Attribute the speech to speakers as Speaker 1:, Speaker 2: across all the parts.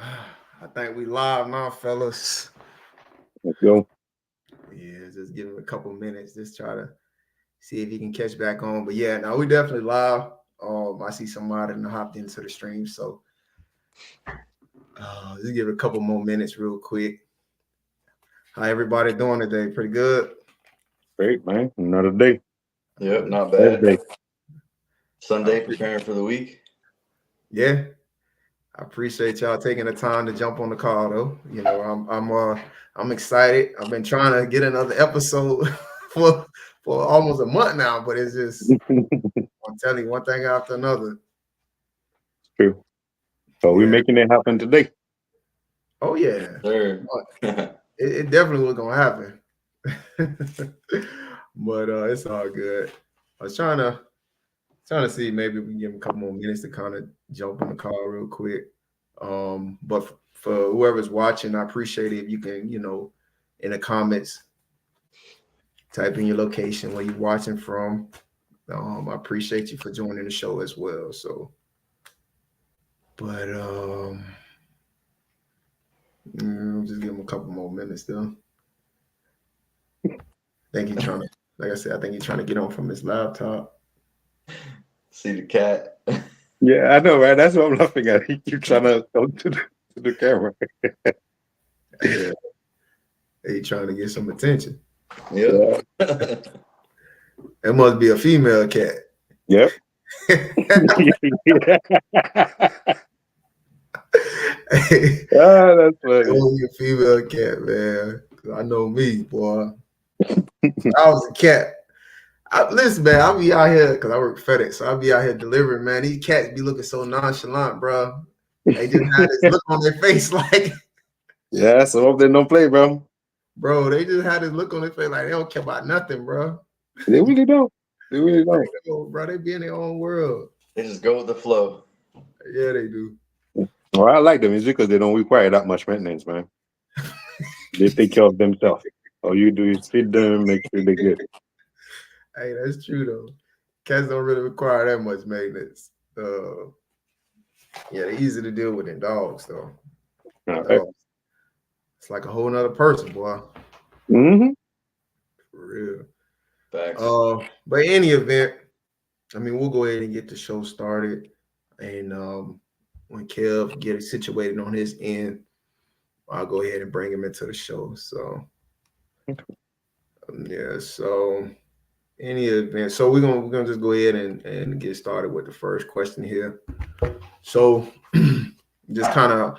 Speaker 1: I think we live now, fellas.
Speaker 2: Let's go.
Speaker 1: Yeah, just give him a couple minutes. Just try to see if he can catch back on. But yeah, no, we definitely live. I see somebody and hopped into the stream, so just give it a couple more minutes, real quick. How everybody doing today? Pretty good.
Speaker 2: Great, man. Another day.
Speaker 3: Yep, not bad.
Speaker 2: Thursday.
Speaker 1: I
Speaker 3: Sunday,
Speaker 1: pre-
Speaker 3: preparing for the week.
Speaker 1: yeah, I appreciate y'all taking the time to jump on the call, though. I'm excited. I've been trying to get another episode for for almost a month now, but it's just I'm telling you one thing after another.
Speaker 2: True. So we're
Speaker 1: Yeah.
Speaker 2: making it happen today.
Speaker 1: Oh yeah.
Speaker 3: Sir.
Speaker 1: It definitely was gonna happen. But it's all good. I was trying to see maybe we can give him a couple more minutes to kind of jump on the call real quick. But for whoever's watching, I appreciate it if you can, in the comments, type in your location where you're watching from. I appreciate you for joining the show as well. So, but just give him a couple more minutes though. Think he's trying to, like I said, I think he's trying to get on from his laptop.
Speaker 3: See the cat.
Speaker 2: Yeah, I know, right? That's what I'm laughing at. You trying to talk to the camera.
Speaker 1: Yeah, he trying to get some attention.
Speaker 3: Yep.
Speaker 1: It must be a female cat.
Speaker 2: Yep. That's
Speaker 1: It
Speaker 2: funny.
Speaker 1: must be a female cat, man. 'Cause I know me, boy. I was a cat. Listen, man, I'll be out here because I work FedEx, so I'll be out here delivering, man. These cats be looking so nonchalant, bro. They just had this look on their face like,
Speaker 2: Yeah, some of them don't play, bro.
Speaker 1: bro, they just had this look on their face like they don't care about nothing, bro.
Speaker 2: They really don't. They really don't.
Speaker 1: Bro, they be in their own world.
Speaker 3: They just go with the flow.
Speaker 1: Yeah, they do.
Speaker 2: Well, I like them. It's because they don't require that much maintenance, man. They take care of themselves. All you do is feed them, make sure they're good.
Speaker 1: Hey, that's true though. Cats don't really require that much maintenance. Yeah, they're easy to deal with than dogs, though.
Speaker 2: All right.
Speaker 1: It's like a whole nother person, boy.
Speaker 2: Mm-hmm.
Speaker 1: For real.
Speaker 3: Facts.
Speaker 1: But in any event, I mean, we'll go ahead and get the show started. And when Kev get it situated on his end, I'll go ahead and bring him into the show. So yeah, so any event. So we're gonna just go ahead and get started with the first question here. So just kind of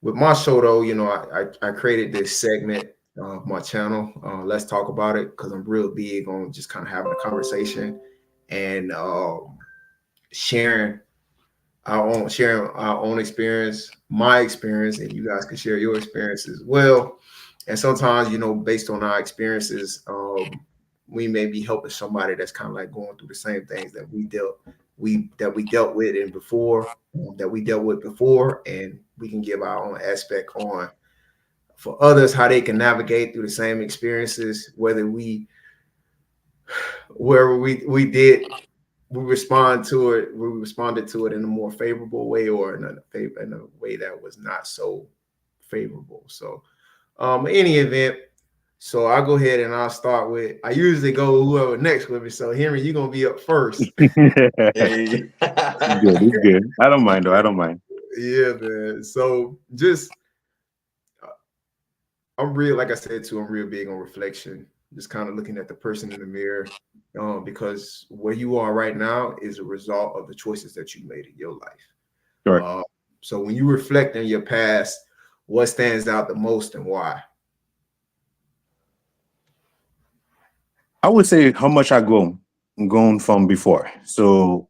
Speaker 1: with my show though, I created this segment of my channel. Let's talk about it because I'm real big on just kind of having a conversation and sharing our own experience, my experience, and you guys can share your experience as well. And sometimes, based on our experiences, we may be helping somebody that's kind of like going through the same things that we dealt with and before that we dealt with before, and we can give our own aspect on for others how they can navigate through the same experiences, whether we responded to it in a more favorable way or in a way that was not so favorable. So in any event, so I'll go ahead and I'll start with, I usually go whoever next with me. So Henry, you're gonna be up first.
Speaker 3: Hey.
Speaker 2: Good. It's good. I don't mind though. I don't mind.
Speaker 1: Yeah, man. So just I'm real, like I said too, I'm real big on reflection, just kind of looking at the person in the mirror, because where you are right now is a result of the choices that you made in your life.
Speaker 2: Sure.
Speaker 1: So when you reflect on your past, what stands out the most and why?
Speaker 2: I would say how much I grown from before. So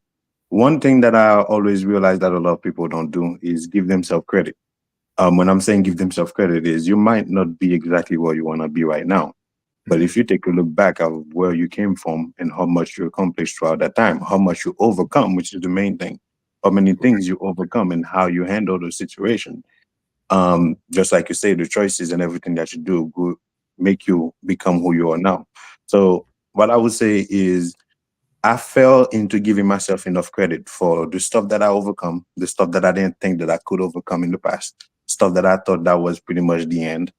Speaker 2: one thing that I always realize that a lot of people don't do is give themselves credit. When I'm saying give themselves credit is you might not be exactly where you want to be right now. But if you take a look back at where you came from and how much you accomplished throughout that time, how much you overcome, which is the main thing, how many things you overcome and how you handle the situation. Just like you say, the choices and everything that you do will make you become who you are now. So what I would say is I fell into giving myself enough credit for the stuff that I overcome, the stuff that I didn't think that I could overcome in the past, stuff that I thought that was pretty much the end,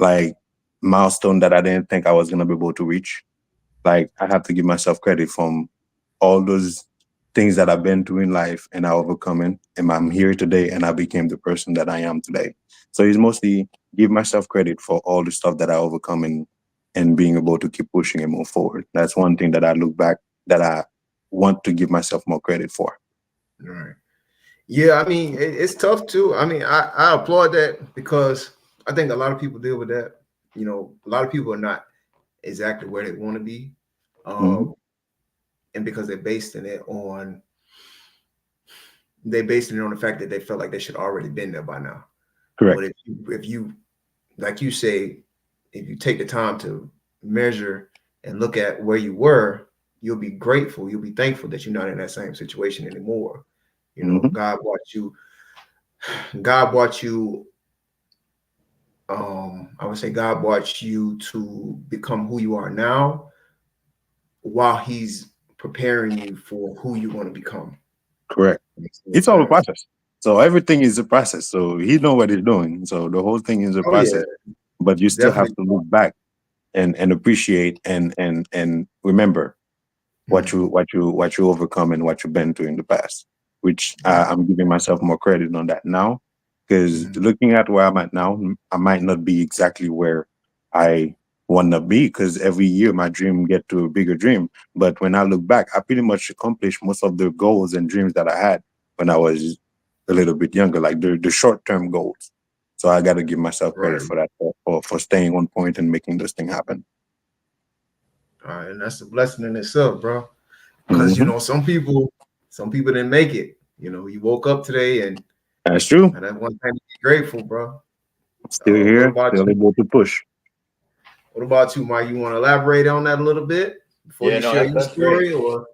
Speaker 2: like milestone that I didn't think I was gonna be able to reach. Like I have to give myself credit from all those things that I've been through in life and I overcome it. And I'm here today and I became the person that I am today. So it's mostly give myself credit for all the stuff that I overcome and being able to keep pushing and move forward. That's one thing that I look back that I want to give myself more credit for.
Speaker 1: Right. Yeah, I mean, it's tough too. I mean, I applaud that because I think a lot of people deal with that. You know, a lot of people are not exactly where they want to be.
Speaker 2: Mhm.
Speaker 1: Um, and because they're basing it on the fact that they felt like they should already been there by now. But
Speaker 2: Correct.
Speaker 1: if you like you say, if you take the time to measure and look at where you were, you'll be grateful. You'll be thankful that you're not in that same situation anymore. You know,
Speaker 2: Hmm.
Speaker 1: God brought you I would say God brought you to become who you are now while he's preparing you for who you want to become.
Speaker 2: Correct.
Speaker 1: Makes
Speaker 2: It's
Speaker 1: sense.
Speaker 2: all a process. So everything is a process. So he know what he's doing. So the whole thing is a
Speaker 1: Oh yeah,
Speaker 2: process. But you still have
Speaker 1: definitely.
Speaker 2: to look back and appreciate and remember
Speaker 1: Mhm.
Speaker 2: what you overcome and what you've been through in the past. Which
Speaker 1: Right.
Speaker 2: I'm giving myself more credit on that now, because
Speaker 1: Mhm.
Speaker 2: looking at where I'm at now, I might not be exactly where I want to be. Because every year my dream get to a bigger dream. But when I look back, I pretty much accomplished most of the goals and dreams that I had when I was a little bit younger, like the short term goals. So I got to give myself credit
Speaker 1: Right.
Speaker 2: for that, for staying on point and making this thing happen.
Speaker 1: All right. And that's a blessing in itself, bro. Because
Speaker 2: Hmm.
Speaker 1: some people didn't make it. You know, you woke up today
Speaker 2: That's true.
Speaker 1: and that one thing to be grateful, bro.
Speaker 2: Still
Speaker 1: What
Speaker 2: here,
Speaker 1: about
Speaker 2: still
Speaker 1: you?
Speaker 2: able to push.
Speaker 1: What about you, Mike? You want to elaborate on that a little bit before
Speaker 3: Yeah,
Speaker 1: you
Speaker 3: no,
Speaker 1: share your
Speaker 3: that's great.
Speaker 1: story, or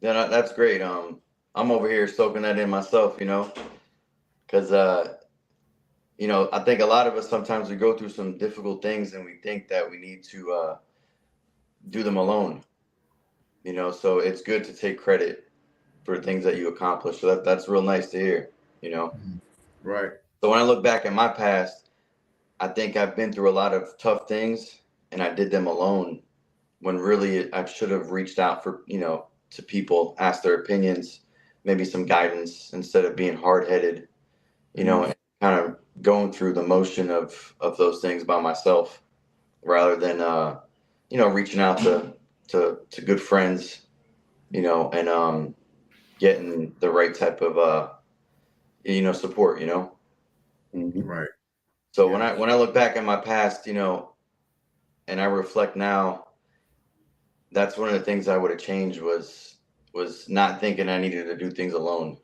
Speaker 3: Yeah, no, that's great. I'm over here soaking that in myself, because I think a lot of us sometimes we go through some difficult things and we think that we need to do them alone. So it's good to take credit for things that you accomplish. So that's real nice to hear. You know.
Speaker 1: Mhm. Right?
Speaker 3: So when I look back at my past, I think I've been through a lot of tough things, and I did them alone. When really I should have reached out for to people, asked their opinions, maybe some guidance instead of being hard headed.
Speaker 1: Mhm.
Speaker 3: And kind of going through the motion of those things by myself rather than reaching out to good friends, and getting the right type of support.
Speaker 2: Mhm.
Speaker 1: Right.
Speaker 3: So when
Speaker 1: Yeah.
Speaker 3: I look back at my past, and I reflect now, that's one of the things I would have changed was not thinking I needed to do things alone.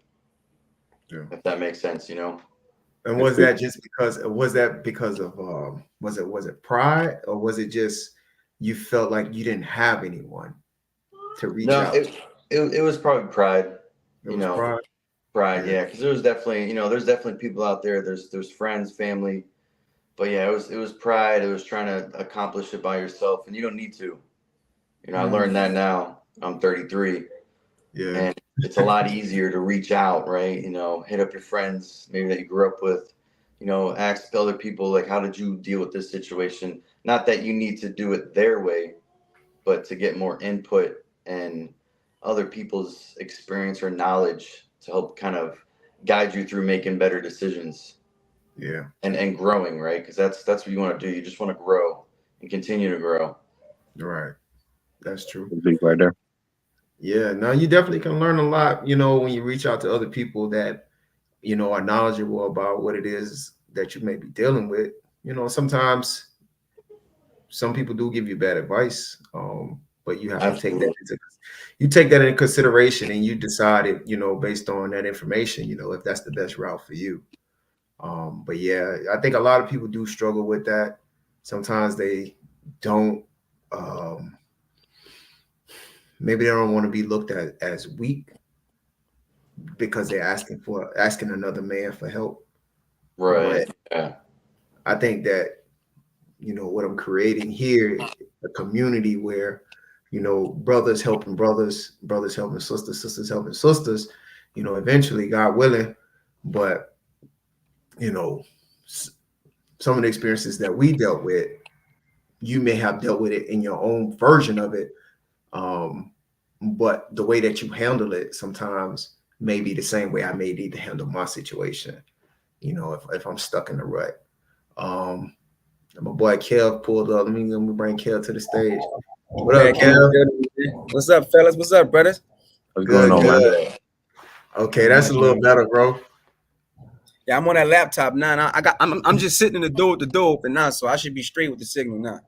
Speaker 1: Yeah.
Speaker 3: If that makes sense,
Speaker 1: And
Speaker 2: That's good.
Speaker 1: was that because of was it pride, or was it just you felt like you didn't have anyone to reach
Speaker 3: No,
Speaker 1: out to?
Speaker 3: it was probably pride,
Speaker 1: It
Speaker 3: you
Speaker 1: was
Speaker 3: know,
Speaker 1: pride.
Speaker 3: pride.
Speaker 1: Yeah.
Speaker 3: Yeah, because there's definitely people out there. There's friends, family, but yeah, it was pride. It was trying to accomplish it by yourself, and you don't need to. I
Speaker 1: Mhm.
Speaker 3: learned that now. I'm 33,
Speaker 1: Yeah.
Speaker 3: and it's a lot easier to reach out, right? Hit up your friends, maybe that you grew up with. Ask other people like, how did you deal with this situation? Not that you need to do it their way, but to get more input and other people's experience or knowledge to help kind of guide you through making better decisions
Speaker 1: Yeah.
Speaker 3: and growing, right? Because that's what you want to do. You just want to grow and continue to grow.
Speaker 1: Right. That's true.
Speaker 2: That's big right there.
Speaker 1: Yeah. Now you definitely can learn a lot, when you reach out to other people that, are knowledgeable about what it is that you may be dealing with. Sometimes some people do give you bad advice, but you have to take that
Speaker 3: Absolutely.
Speaker 1: into consideration, and you decide it, based on that information, if that's the best route for you. But yeah, I think a lot of people do struggle with that. Sometimes they don't. Um, Maybe they don't want to be looked at as weak because they're asking another man for help.
Speaker 3: Right.
Speaker 1: But
Speaker 3: Yeah.
Speaker 1: I think that what I'm creating here, a community where you know, brothers helping brothers, brothers helping sisters, sisters helping sisters, you know, eventually, God willing. But, you know, some of the experiences that we dealt with, you may have dealt with it in your own version of it. Um, but the way that you handle it sometimes may be the same way I may need to handle my situation, you know, if I'm stuck in the rut. Um, my boy Kev pulled up. Let me bring Kev to the stage. What up,
Speaker 4: Back in the
Speaker 1: Kev?
Speaker 4: building, man. What's up, fellas? What's up, brothers?
Speaker 2: What's going
Speaker 1: Good,
Speaker 2: on, man?
Speaker 1: good. Okay,
Speaker 4: Not
Speaker 1: that's
Speaker 4: much,
Speaker 1: a little
Speaker 4: man.
Speaker 1: better, bro.
Speaker 4: Yeah, I'm on that laptop now. I'm just sitting in the door with the door open now, so I should be straight with the signal now.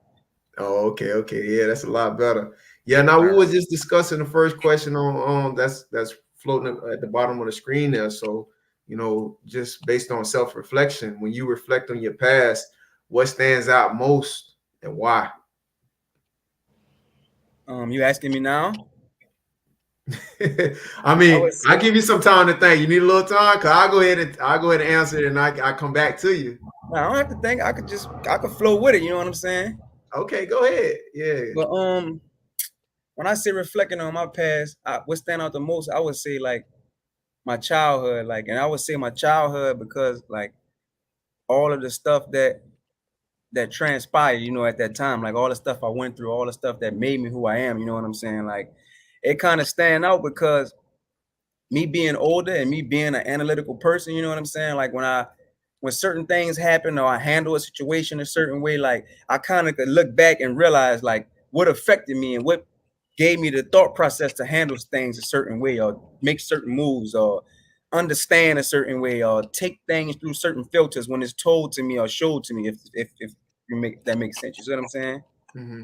Speaker 1: Oh, okay, okay. Yeah, that's a lot better. Yeah, now
Speaker 4: All
Speaker 1: we
Speaker 4: right.
Speaker 1: was just discussing the first question on that's floating at the bottom of the screen there. So, you know, just based on self-reflection, when you reflect on your past, what stands out most and why?
Speaker 4: You asking me now?
Speaker 1: I
Speaker 4: I
Speaker 1: mean,
Speaker 4: would
Speaker 1: I
Speaker 4: say
Speaker 1: give you some time to think. You need a little time, cause I'll go ahead and answer it, and I come back to you.
Speaker 4: I don't have to think. I could flow with it. You know what I'm saying?
Speaker 1: Okay, go ahead. Yeah.
Speaker 4: But when I say reflecting on my past, what stand out the most, I would say like my childhood, like, and I would say my childhood because like all of the stuff that transpired, you know, at that time, like all the stuff I went through, all the stuff that made me who I am, you know what I'm saying? Like it kind of stand out because me being older and me being an analytical person, you know what I'm saying? Like when certain things happen or I handle a situation a certain way, like I kind of could look back and realize like what affected me and what gave me the thought process to handle things a certain way or make certain moves or understand a certain way or take things through certain filters when it's told to me or showed to me if you make that makes sense. You see what I'm saying?
Speaker 1: Hmm.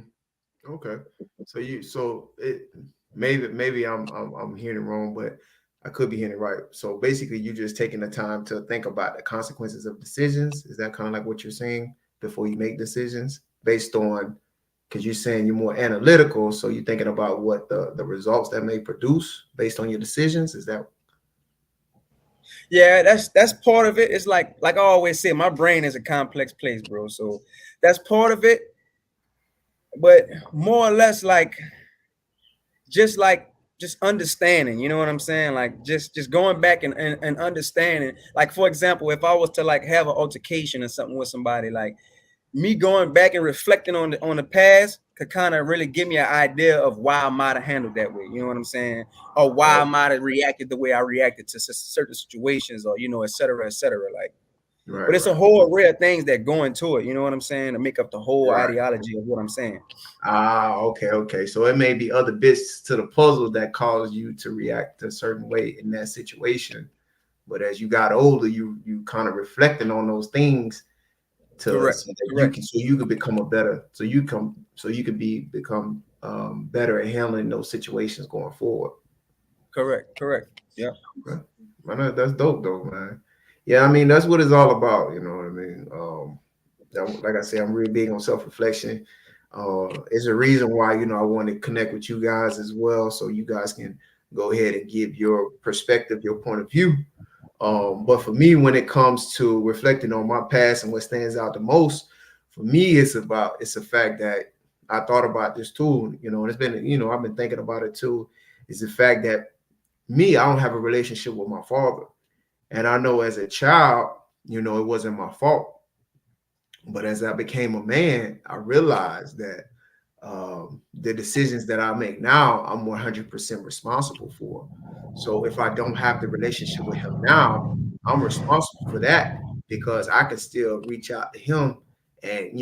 Speaker 1: Okay. So it maybe I'm hearing it wrong, but I could be hearing it right. So basically, you just taking the time to think about the consequences of decisions. Is that kind of like what you're saying before you make decisions based on? Because you're saying you're more analytical, so you're thinking about what the results that may produce based on your decisions. Is that
Speaker 4: Yeah, that's part of it. It's like I always say, my brain is a complex place, bro. So that's part of it. But more or less just like just understanding, you know what I'm saying? Like just going back and understanding. Like for example, if I was to like have an altercation or something with somebody, like me going back and reflecting on the past could kind of really give me an idea of why I might have handled that way. You know what I'm saying? Or why I
Speaker 1: right?
Speaker 4: might have reacted the way I reacted to certain situations, or you know, et cetera, et cetera. Like,
Speaker 1: Right,
Speaker 4: but it's a
Speaker 1: right,
Speaker 4: whole array of things that go into it. You know what I'm saying? To make up the whole
Speaker 1: right.
Speaker 4: ideology of what I'm saying.
Speaker 1: Ah, okay, okay. So it may be other bits to the puzzle that cause you to react a certain way in that situation. But as you got older, you kind of reflecting on those things to
Speaker 4: Correct.
Speaker 1: so that you
Speaker 4: Correct.
Speaker 1: can so you could become a better so you could become better at handling those situations going forward.
Speaker 4: Correct. Correct. Yeah.
Speaker 1: Okay. Man, that's dope though, man. Yeah, I mean that's what it's all about. You know what I mean? Like I said, I'm really big on self-reflection. It's a reason why I want to connect with you guys as well, so you guys can go ahead and give your perspective, your point of view. But for me, when it comes to reflecting on my past and what stands out the most, for me, it's the fact that I thought about this too. And it's been I've been thinking about it too. Is the fact that me, I don't have a relationship with my father, and I know as a child, it wasn't my fault. But as I became a man, I realized that the decisions that I make now, I'm 100% responsible for. So if I don't have the relationship with him now, I'm responsible for that because I can still reach out to him and,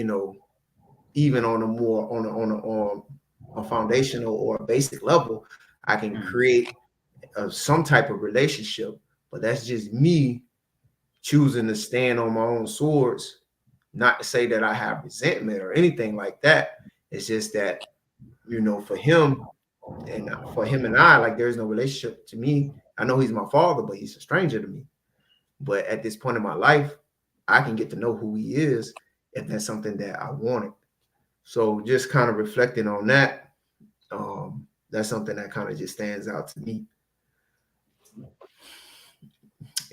Speaker 1: even on a more on a foundational or a basic level, I can
Speaker 4: Mhm.
Speaker 1: create some type of relationship. But that's just me choosing to stand on my own swords. Not to say that I have resentment or anything like that. It's just that, for him and I, like there's no relationship to me. I know he's my father, but he's a stranger to me. But at this point in my life, I can get to know who he is if that's something that I wanted. So just kind of reflecting on that, that's something that kind of just stands out to me.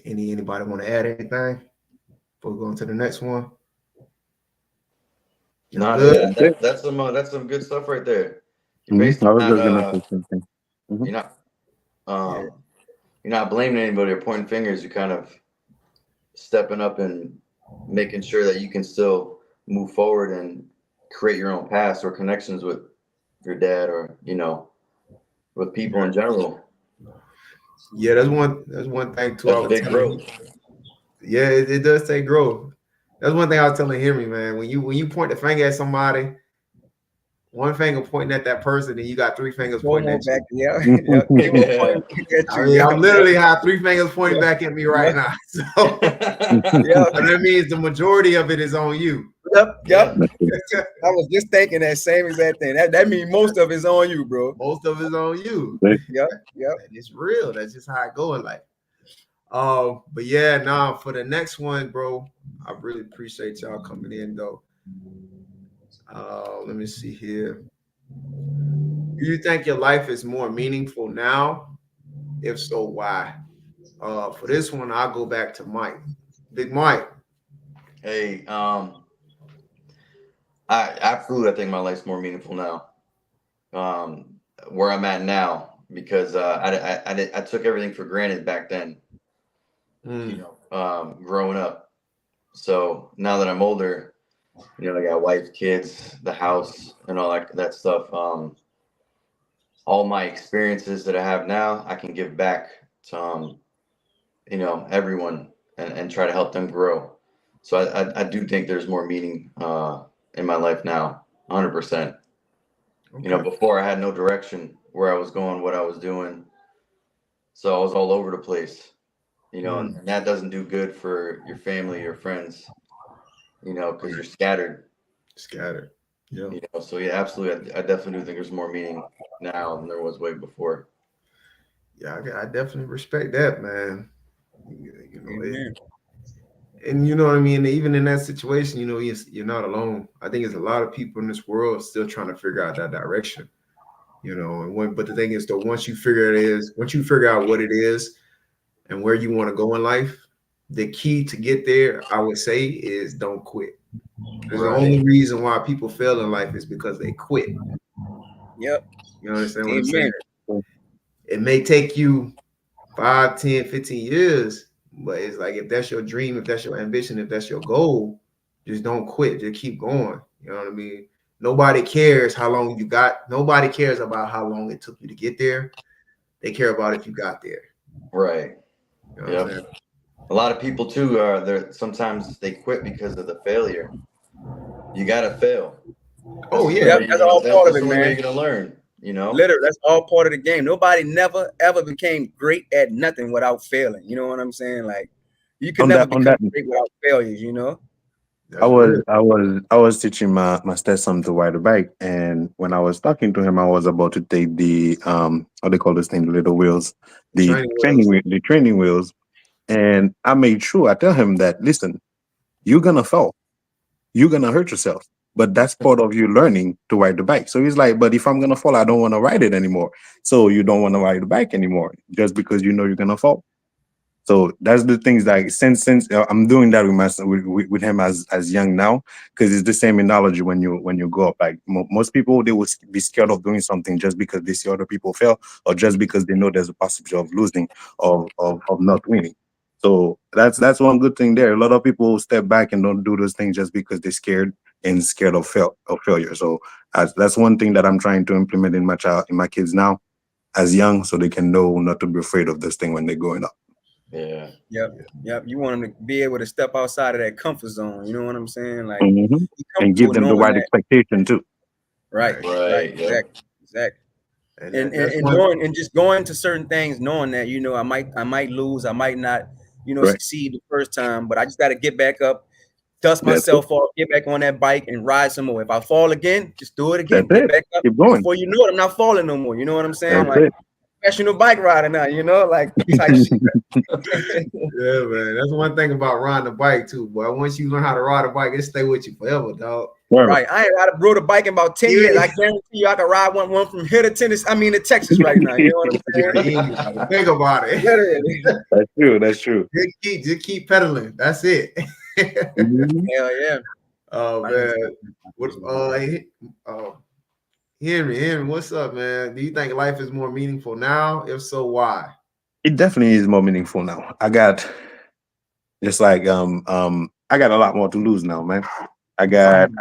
Speaker 1: Anybody want to add anything before we go on to the next one? Y'all
Speaker 3: Nah,
Speaker 1: good?
Speaker 3: yeah,
Speaker 2: That's it.
Speaker 3: that's some good stuff right there. You're basically
Speaker 2: I was
Speaker 3: not
Speaker 2: just gonna say something. Mhm.
Speaker 3: you're not
Speaker 4: Yeah.
Speaker 3: you're not blaming anybody or pointing fingers. You're kind of stepping up and making sure that you can still move forward and create your own past or connections with your dad or with people in general.
Speaker 1: Yeah, that's one thing too. I
Speaker 3: That's
Speaker 1: was
Speaker 3: big
Speaker 1: telling
Speaker 3: growth.
Speaker 1: him. Yeah, it does take growth. That's one thing I was telling Henry, man. When you point the finger at somebody, one finger pointing at that person, and you got three fingers
Speaker 4: Four
Speaker 1: pointing
Speaker 4: more
Speaker 1: at
Speaker 4: back.
Speaker 1: you.
Speaker 4: Yeah. Yep. Keep on
Speaker 3: Yeah.
Speaker 4: pointing at
Speaker 1: I
Speaker 4: you.
Speaker 1: mean,
Speaker 4: Yeah.
Speaker 1: I'm literally have three fingers pointing back at me right now. So,
Speaker 4: Yeah.
Speaker 1: so that means the majority of it is on you.
Speaker 4: Yep.
Speaker 3: Yeah.
Speaker 4: Yep. I was just thinking that same exact thing. That means most of it's on you, bro.
Speaker 1: Most of it's on you.
Speaker 4: Yep. Yep.
Speaker 1: And it's real. That's just how it go in life. But yeah, nah, for the next one, bro, I really appreciate y'all coming in though. Let me see here. Do you think your life is more meaningful now? If so, why? For this one, I'll go back to Mike. Big Mike.
Speaker 3: Hey, I think my life's more meaningful now. Where I'm at now because I took everything for granted back then. Growing up. So now that I'm older, I got wife, kids, the house, and all that stuff. All my experiences that I have now, I can give back to everyone and try to help them grow. So I do think there's more meaning in my life now, 100%.
Speaker 1: Okay.
Speaker 3: Before I had no direction where I was going, what I was doing, so I was all over the place. And that doesn't do good for your family, your friends, because you're scattered.
Speaker 1: Scattered. Yeah.
Speaker 3: So yeah, absolutely. I definitely do think there's more meaning now than there was way before.
Speaker 1: Yeah, I definitely respect that, man.
Speaker 4: Amen.
Speaker 1: And you know what I mean? Even in that situation, you're not alone. I think there's a lot of people in this world still trying to figure out that direction. But the thing is though, once you figure out what it is and where you want to go in life, the key to get there, I would say, is don't quit. Because the
Speaker 3: Right.
Speaker 1: only reason why people fail in life is because they quit.
Speaker 4: Yep.
Speaker 1: You understand what I'm
Speaker 4: Amen.
Speaker 1: saying? It may take you 5, 10, 15 years, but it's like if that's your dream, if that's your ambition, if that's your goal, just don't quit. Just keep going. You know what I mean? Nobody cares how long you got. Nobody cares about how long it took you to get there. They care about if you got there.
Speaker 3: Right.
Speaker 1: You know what I'm
Speaker 3: Yep.
Speaker 1: saying?
Speaker 3: A lot of people too are there. Sometimes they quit because of the failure. You gotta fail.
Speaker 1: Oh
Speaker 3: That's the
Speaker 1: yeah.
Speaker 3: only
Speaker 4: Yep.
Speaker 3: way
Speaker 4: That's
Speaker 3: you're
Speaker 4: all
Speaker 3: gonna.
Speaker 4: part of
Speaker 3: That's
Speaker 4: it,
Speaker 3: the only way
Speaker 4: man.
Speaker 3: you're gonna learn.
Speaker 4: Literally, that's all part of the game. Nobody never ever became great at nothing without failing. You know what I'm saying? Like you can
Speaker 2: On
Speaker 4: never
Speaker 2: that, on
Speaker 4: become
Speaker 2: that,
Speaker 4: great without failures, you know?
Speaker 2: I
Speaker 1: That's
Speaker 2: was
Speaker 1: real.
Speaker 2: I was I was teaching my stepson to ride a bike, and when I was talking to him, I was about to take the how they call this thing, the little wheels, the
Speaker 1: Training wheels.
Speaker 2: the training wheels, and I made sure I tell him that, listen, you're gonna fall, you're gonna hurt yourself, but that's part of you learning to ride the bike. So he's like, but if I'm gonna fall, I don't want to ride it anymore. So you don't want to ride the bike anymore just because you know you're gonna fall. So that's the things like since I'm doing that with my with him as young now, because it's the same analogy when you grow up. Like most people, they will be scared of doing something just because they see other people fail, or just because they know there's a possibility of losing, of not winning. So that's one good thing there. A lot of people step back and don't do those things just because they're scared of failure. So that's one thing that I'm trying to implement in my kids now as young, so they can know not to be afraid of this thing when they're growing up.
Speaker 3: Yeah.
Speaker 4: Yep. Yep. You want them to be able to step outside of that comfort zone. You know what I'm saying? Like
Speaker 2: Mhm.
Speaker 4: be
Speaker 2: And give
Speaker 4: comfortable
Speaker 2: them the
Speaker 4: knowing
Speaker 2: right
Speaker 4: that.
Speaker 2: expectation too.
Speaker 4: Right. Right.
Speaker 3: Right. Yep.
Speaker 4: Exactly. Exactly.
Speaker 1: And
Speaker 4: And
Speaker 1: that's
Speaker 4: and
Speaker 1: one.
Speaker 4: knowing and just going to certain things, knowing that I might lose, I might not,
Speaker 2: Right.
Speaker 4: succeed the first time, but I just got to get back up, dust
Speaker 2: That's it.
Speaker 4: myself off, get back on that bike and ride some more. If I fall again, just do it
Speaker 2: That's
Speaker 4: again, get
Speaker 2: it.
Speaker 4: back up.
Speaker 2: Keep going.
Speaker 4: Before you know it, I'm not falling no more. You know what I'm saying? I'm
Speaker 2: That's
Speaker 4: like
Speaker 2: it.
Speaker 4: professional bike rider now. Like type shit.
Speaker 1: Yeah, man. That's one thing about riding a bike too, boy. Once you learn how to ride a bike, it stay with you forever, dog.
Speaker 2: Whatever.
Speaker 4: Right. I ain't rode a bike in about 10
Speaker 1: Even
Speaker 4: years. I
Speaker 1: if,
Speaker 4: guarantee you I can ride one from here to Tennessee. I mean to Texas right now. You know what I'm saying?
Speaker 1: you ain't even gotta think about it.
Speaker 4: Literally.
Speaker 2: That's true. That's true.
Speaker 1: Just keep pedaling. That's it.
Speaker 2: Mhm.
Speaker 4: Hell yeah.
Speaker 1: Oh man. What uh Henry, what's up, man? Do you think life is more meaningful now? If so, why?
Speaker 2: It definitely is more meaningful now. I got just like I got a lot more to lose now, man. I got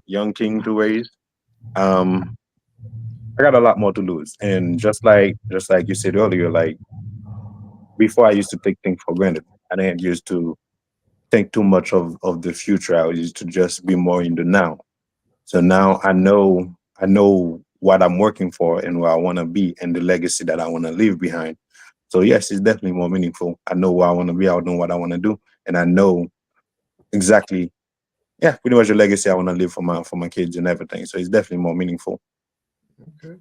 Speaker 2: young king to raise. Um I got a lot more to lose. And just like you said earlier, like before I used to take things for granted. I didn't used to think too much of the future. I used to just be more in the now. So now I know what I'm working for and where I want to be and the legacy that I want to leave behind. So yes, it's definitely more meaningful. I know where I want to be. I know what I want to do, and I know exactly, yeah, pretty much the legacy I want to leave for my kids and everything. So it's definitely more meaningful.
Speaker 1: Okay.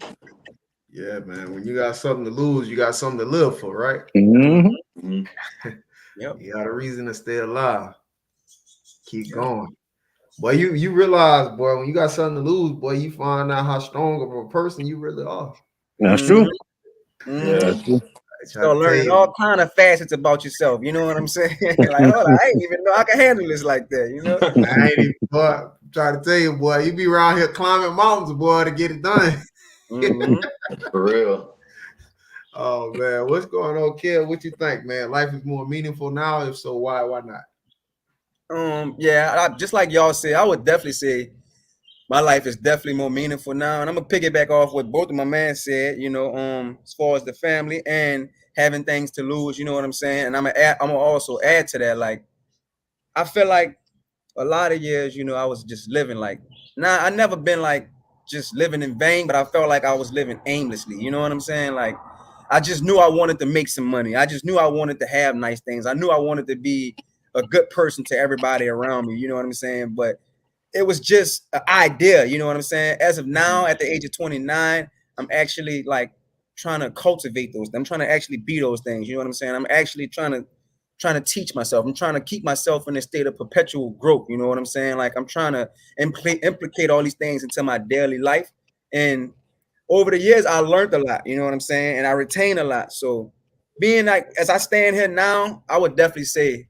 Speaker 1: Yeah, man. When you got something to lose, you got something to live for, right?
Speaker 2: Hmm.
Speaker 3: Mhm.
Speaker 4: Yep.
Speaker 1: You got a reason to stay alive. Keep
Speaker 4: Yep.
Speaker 1: going. Boy, you realize, boy, when you got something to lose, boy, you find out how strong of a person you really are.
Speaker 2: That's
Speaker 4: Mm-hmm.
Speaker 2: true. Yeah,
Speaker 4: Mm-hmm.
Speaker 2: that's true.
Speaker 1: I try
Speaker 4: Start
Speaker 1: to tell
Speaker 4: learning
Speaker 1: you,
Speaker 4: all kind of facets about yourself. You know what I'm saying? Like, hold on, I ain't even know I can handle this like that. You know?
Speaker 1: I ain't even, boy, I'm trying to tell you, boy, you be around here climbing mountains, boy, to get it done.
Speaker 4: Mm-hmm.
Speaker 3: For real.
Speaker 1: Oh man, what's going on, kid? What you think, man? Life is more meaningful now. If so, why? Why not?
Speaker 4: Yeah, just like y'all say, I would definitely say my life is definitely more meaningful now. And I'm gonna piggyback off what both of my man said, as far as the family and having things to lose, you know what I'm saying? And I'm gonna also add to that, like, I feel like a lot of years, I was just living like, nah, I never been like just living in vain, but I felt like I was living aimlessly. You know what I'm saying? Like, I just knew I wanted to make some money. I just knew I wanted to have nice things. I knew I wanted to be a good person to everybody around me. You know what I'm saying? But it was just an idea. You know what I'm saying? As of now, at the age of 29, I'm actually like trying to cultivate those. I'm trying to actually be those things. You know what I'm saying? I'm actually trying to teach myself. I'm trying to keep myself in a state of perpetual growth. You know what I'm saying? Like, I'm trying to implicate all these things into my daily life. And over the years, I learned a lot. You know what I'm saying? And I retain a lot. So being like, as I stand here now, I would definitely say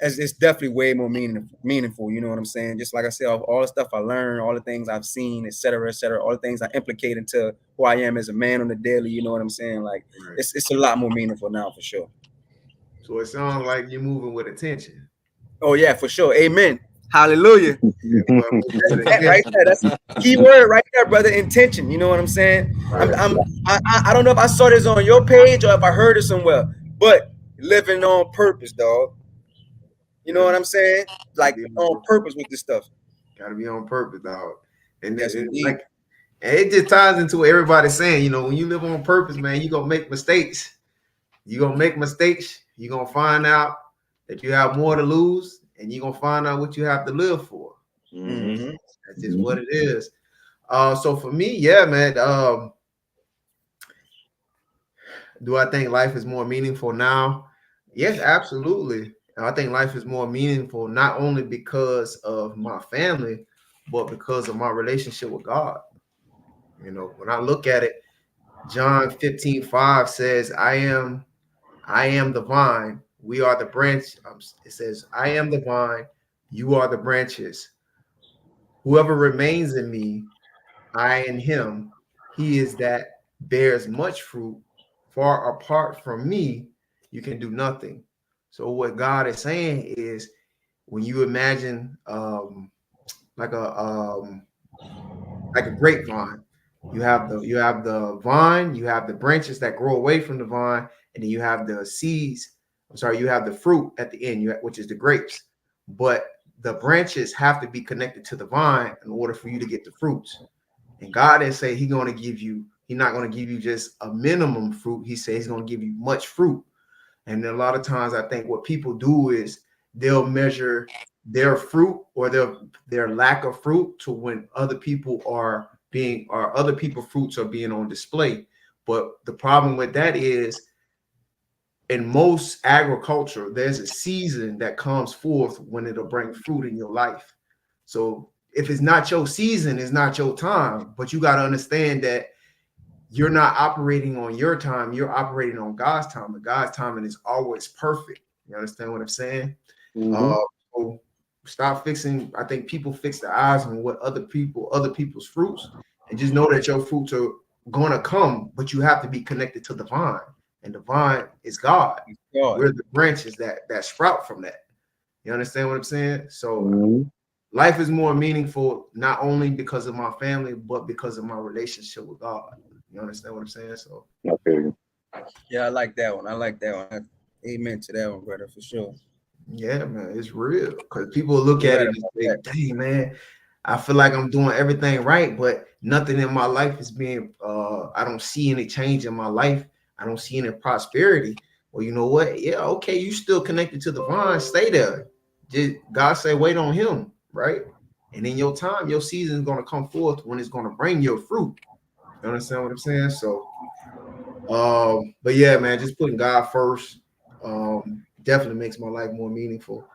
Speaker 4: as it's definitely way more meaningful. You know what I'm saying? Just like I said, all the stuff I learned, all the things I've seen, et cetera, all the things I implicate into who I am as a man on the daily. You know what I'm saying? Like,
Speaker 1: Right.
Speaker 4: it's a lot more meaningful now for sure.
Speaker 1: So it sounds like you're moving with attention.
Speaker 4: Oh yeah, for sure. Amen. Hallelujah.
Speaker 1: Yeah, boy, moving with
Speaker 4: That right
Speaker 1: attention.
Speaker 4: there. That's a key word right there, brother. Intention. You know what I'm saying? I'm,
Speaker 1: Right.
Speaker 4: I'm I don't know if I saw this on your page or if I heard it somewhere, but living on purpose, dog. You know
Speaker 1: Yeah,
Speaker 4: what I'm saying?
Speaker 1: gotta
Speaker 4: Like
Speaker 1: be on
Speaker 4: on
Speaker 1: purpose.
Speaker 4: purpose with this stuff.
Speaker 1: Gotta be on purpose, dog. And
Speaker 4: Yes, indeed.
Speaker 1: like, and it just ties into what everybody's saying. When you live on purpose, man, you're gonna make mistakes. You're gonna make mistakes. You're gonna find out that you have more to lose, and you're gonna find out what you have to live for.
Speaker 3: Hmm.
Speaker 4: Mm-hmm.
Speaker 1: That's just what it is. So for me, yeah, man. Do I think life is more meaningful now? Yes, absolutely. I think life is more meaningful not only because of my family, but because of my relationship with God. When I look at it, John 15:5 says, I am the vine, we are the branch. It says, I am the vine, you are the branches. Whoever remains in me, I in him, he is that bears much fruit. Far apart from me, you can do nothing. So what God is saying is, when you imagine like a grapevine, you have the vine, you have the branches that grow away from the vine, and then you have the seeds. I'm sorry, you have the fruit at the end, which is the grapes. But the branches have to be connected to the vine in order for you to get the fruits. And God didn't say He's going to give you, He's not going to give you just a minimum fruit. He says He's going to give you much fruit. And a lot of times I think what people do is they'll measure their fruit or their lack of fruit to when other people fruits are being on display. But the problem with that is, in most agriculture, there's a season that comes forth when it'll bring fruit in your life. So if it's not your season, it's not your time. But you got to understand that you're not operating on your time, you're operating on God's time, and God's timing is always perfect. You understand what I'm saying?
Speaker 2: Hmm.
Speaker 1: Uh, so Stop fixing. I think people fix their eyes on what other people's fruits, and just know that your fruits are gonna come, but you have to be connected to the vine, and the vine is God.
Speaker 4: God.
Speaker 1: We're the branches that sprout from that. You understand what I'm saying? So
Speaker 2: Mhm.
Speaker 1: life is more meaningful not only because of my family, but because of my relationship with God. You understand what I'm saying? So
Speaker 2: Okay.
Speaker 4: Yeah, I like that one. I like that one. Amen to that one, brother, for sure.
Speaker 1: yeah, man, it's real. Because people look
Speaker 4: You're
Speaker 1: at
Speaker 4: right
Speaker 1: it and
Speaker 4: about
Speaker 1: say,
Speaker 4: that.
Speaker 1: dang, man, I feel like I'm doing everything right, but nothing in my life is being I don't see any change in my life. I don't see any prosperity. Well, you know what? Yeah, okay, you still connected to the vine, stay there. Just God say, wait on him, right? And in your time, your season is gonna come forth when it's gonna bring your fruit. You understand what I'm saying? So but yeah, man, just putting God first definitely makes my life more meaningful.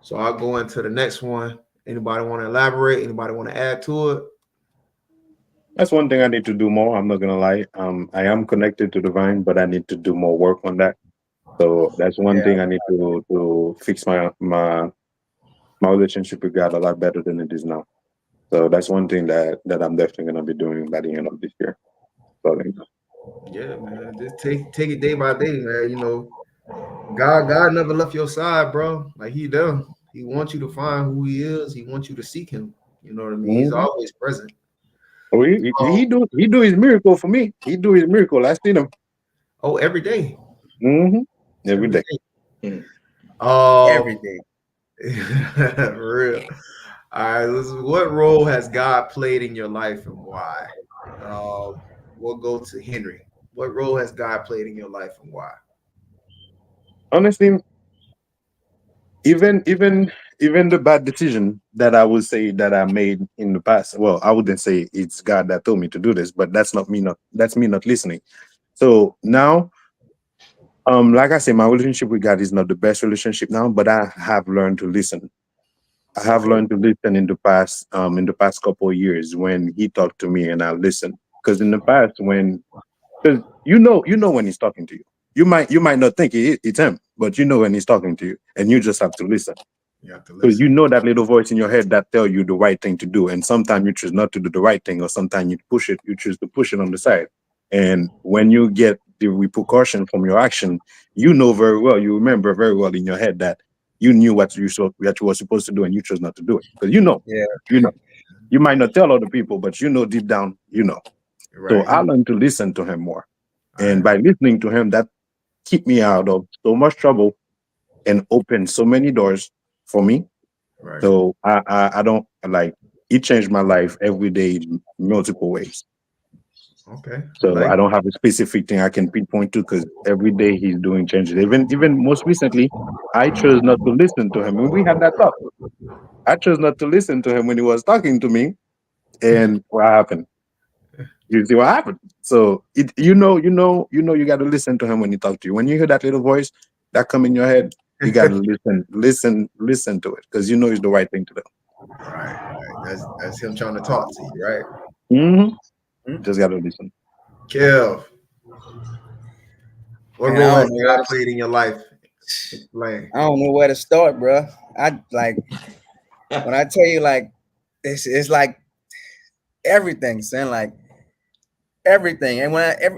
Speaker 1: So I'll go into the next one. Anybody want to elaborate? Anybody want to add to it?
Speaker 2: That's one thing I need to do more. I'm not gonna lie. I am connected to the vine, but I need to do more work on that. So that's one
Speaker 4: Yeah,
Speaker 2: thing I need to fix my relationship with God a lot better than it is now. So that's one thing that I'm definitely gonna be doing by the end of this year. So
Speaker 1: Yeah, man. Just take it day by day, man. You know, God never left your side, bro. Like he does. He wants you to find who he is. He wants you to seek him. You know what I mean? He's
Speaker 2: mhm.
Speaker 1: always present.
Speaker 2: Oh, he do his miracle for me. He do his miracle. I see him
Speaker 1: Oh, every day.
Speaker 2: every
Speaker 1: Every
Speaker 2: day.
Speaker 1: day.
Speaker 3: Hmm.
Speaker 4: every
Speaker 1: Um
Speaker 4: day.
Speaker 1: for real. All right, listen, what role has God played in your life and why? We'll go to Henry. What role has God played in your life and why?
Speaker 2: Honestly, even the bad decision that I would say that I made in the past. Well, I wouldn't say it's God that told me to do this, but that's me not listening. So now, like I say, my relationship with God is not the best relationship now, but I have learned to listen. I have
Speaker 1: Okay.
Speaker 2: learned to listen in the past couple of years when he talked to me and I listened. Because in the past, because you know when he's talking to you, you might not think it's him, but you know when he's talking to you, and you just have to listen.
Speaker 1: You have to
Speaker 2: Because you
Speaker 1: listen.
Speaker 2: know that little voice in your head that tell you the right thing to do, and sometimes you choose not to do the right thing, or sometimes you choose to push it on the side. And when you get the repercussion from your action, you know very well, you remember very well in your head that you knew what you were supposed to do, and you chose not to do it because
Speaker 4: Yeah,
Speaker 2: you know, you might not tell other people, but you know deep down, you know. So
Speaker 1: Right.
Speaker 2: I learned to listen to him more,
Speaker 1: All
Speaker 2: and
Speaker 1: right.
Speaker 2: by listening to him, that keep me out of so much trouble and open so many doors for me.
Speaker 1: Right.
Speaker 2: So I don't like it changed my life every day in multiple ways.
Speaker 1: Okay. I
Speaker 2: So
Speaker 1: like
Speaker 2: I don't have a specific thing I can pinpoint to because every day he's doing changes. Even most recently, I chose not to listen to him when we had that talk. I chose not to listen to him when he was talking to me, and what happened? You see what happened? So you got to listen to him when he talk to you. When you hear that little voice that come in your head, you got to listen to it because you know it's the right thing to do.
Speaker 1: right. Right. That's him trying to talk to you, right?
Speaker 2: Hmm.
Speaker 4: Hmm?
Speaker 2: Just got to listen.
Speaker 1: Kev, what
Speaker 4: Man, I
Speaker 1: role
Speaker 4: don't
Speaker 1: has
Speaker 4: know
Speaker 1: God played in your life? Explain.
Speaker 4: I don't know where to start, bro. I like when I tell you like it's like everything, son. Like everything. And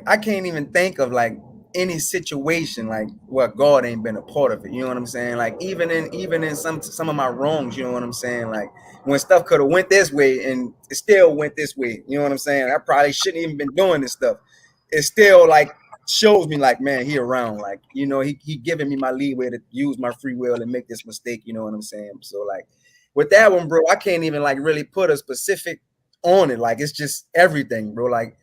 Speaker 4: I can't even think of like any situation like where God ain't been a part of it. You know what I'm saying? Like even in some of my wrongs, you know what I'm saying? Like when stuff could have went this way and it still went this way. You know what I'm saying? I probably shouldn't even been doing this stuff. It still like shows me like, man, he around. Like, he giving me my leeway to use my free will and make this mistake. You know what I'm saying? So like with that one, bro, I can't even like really put a specific on it. Like it's just everything, bro. Like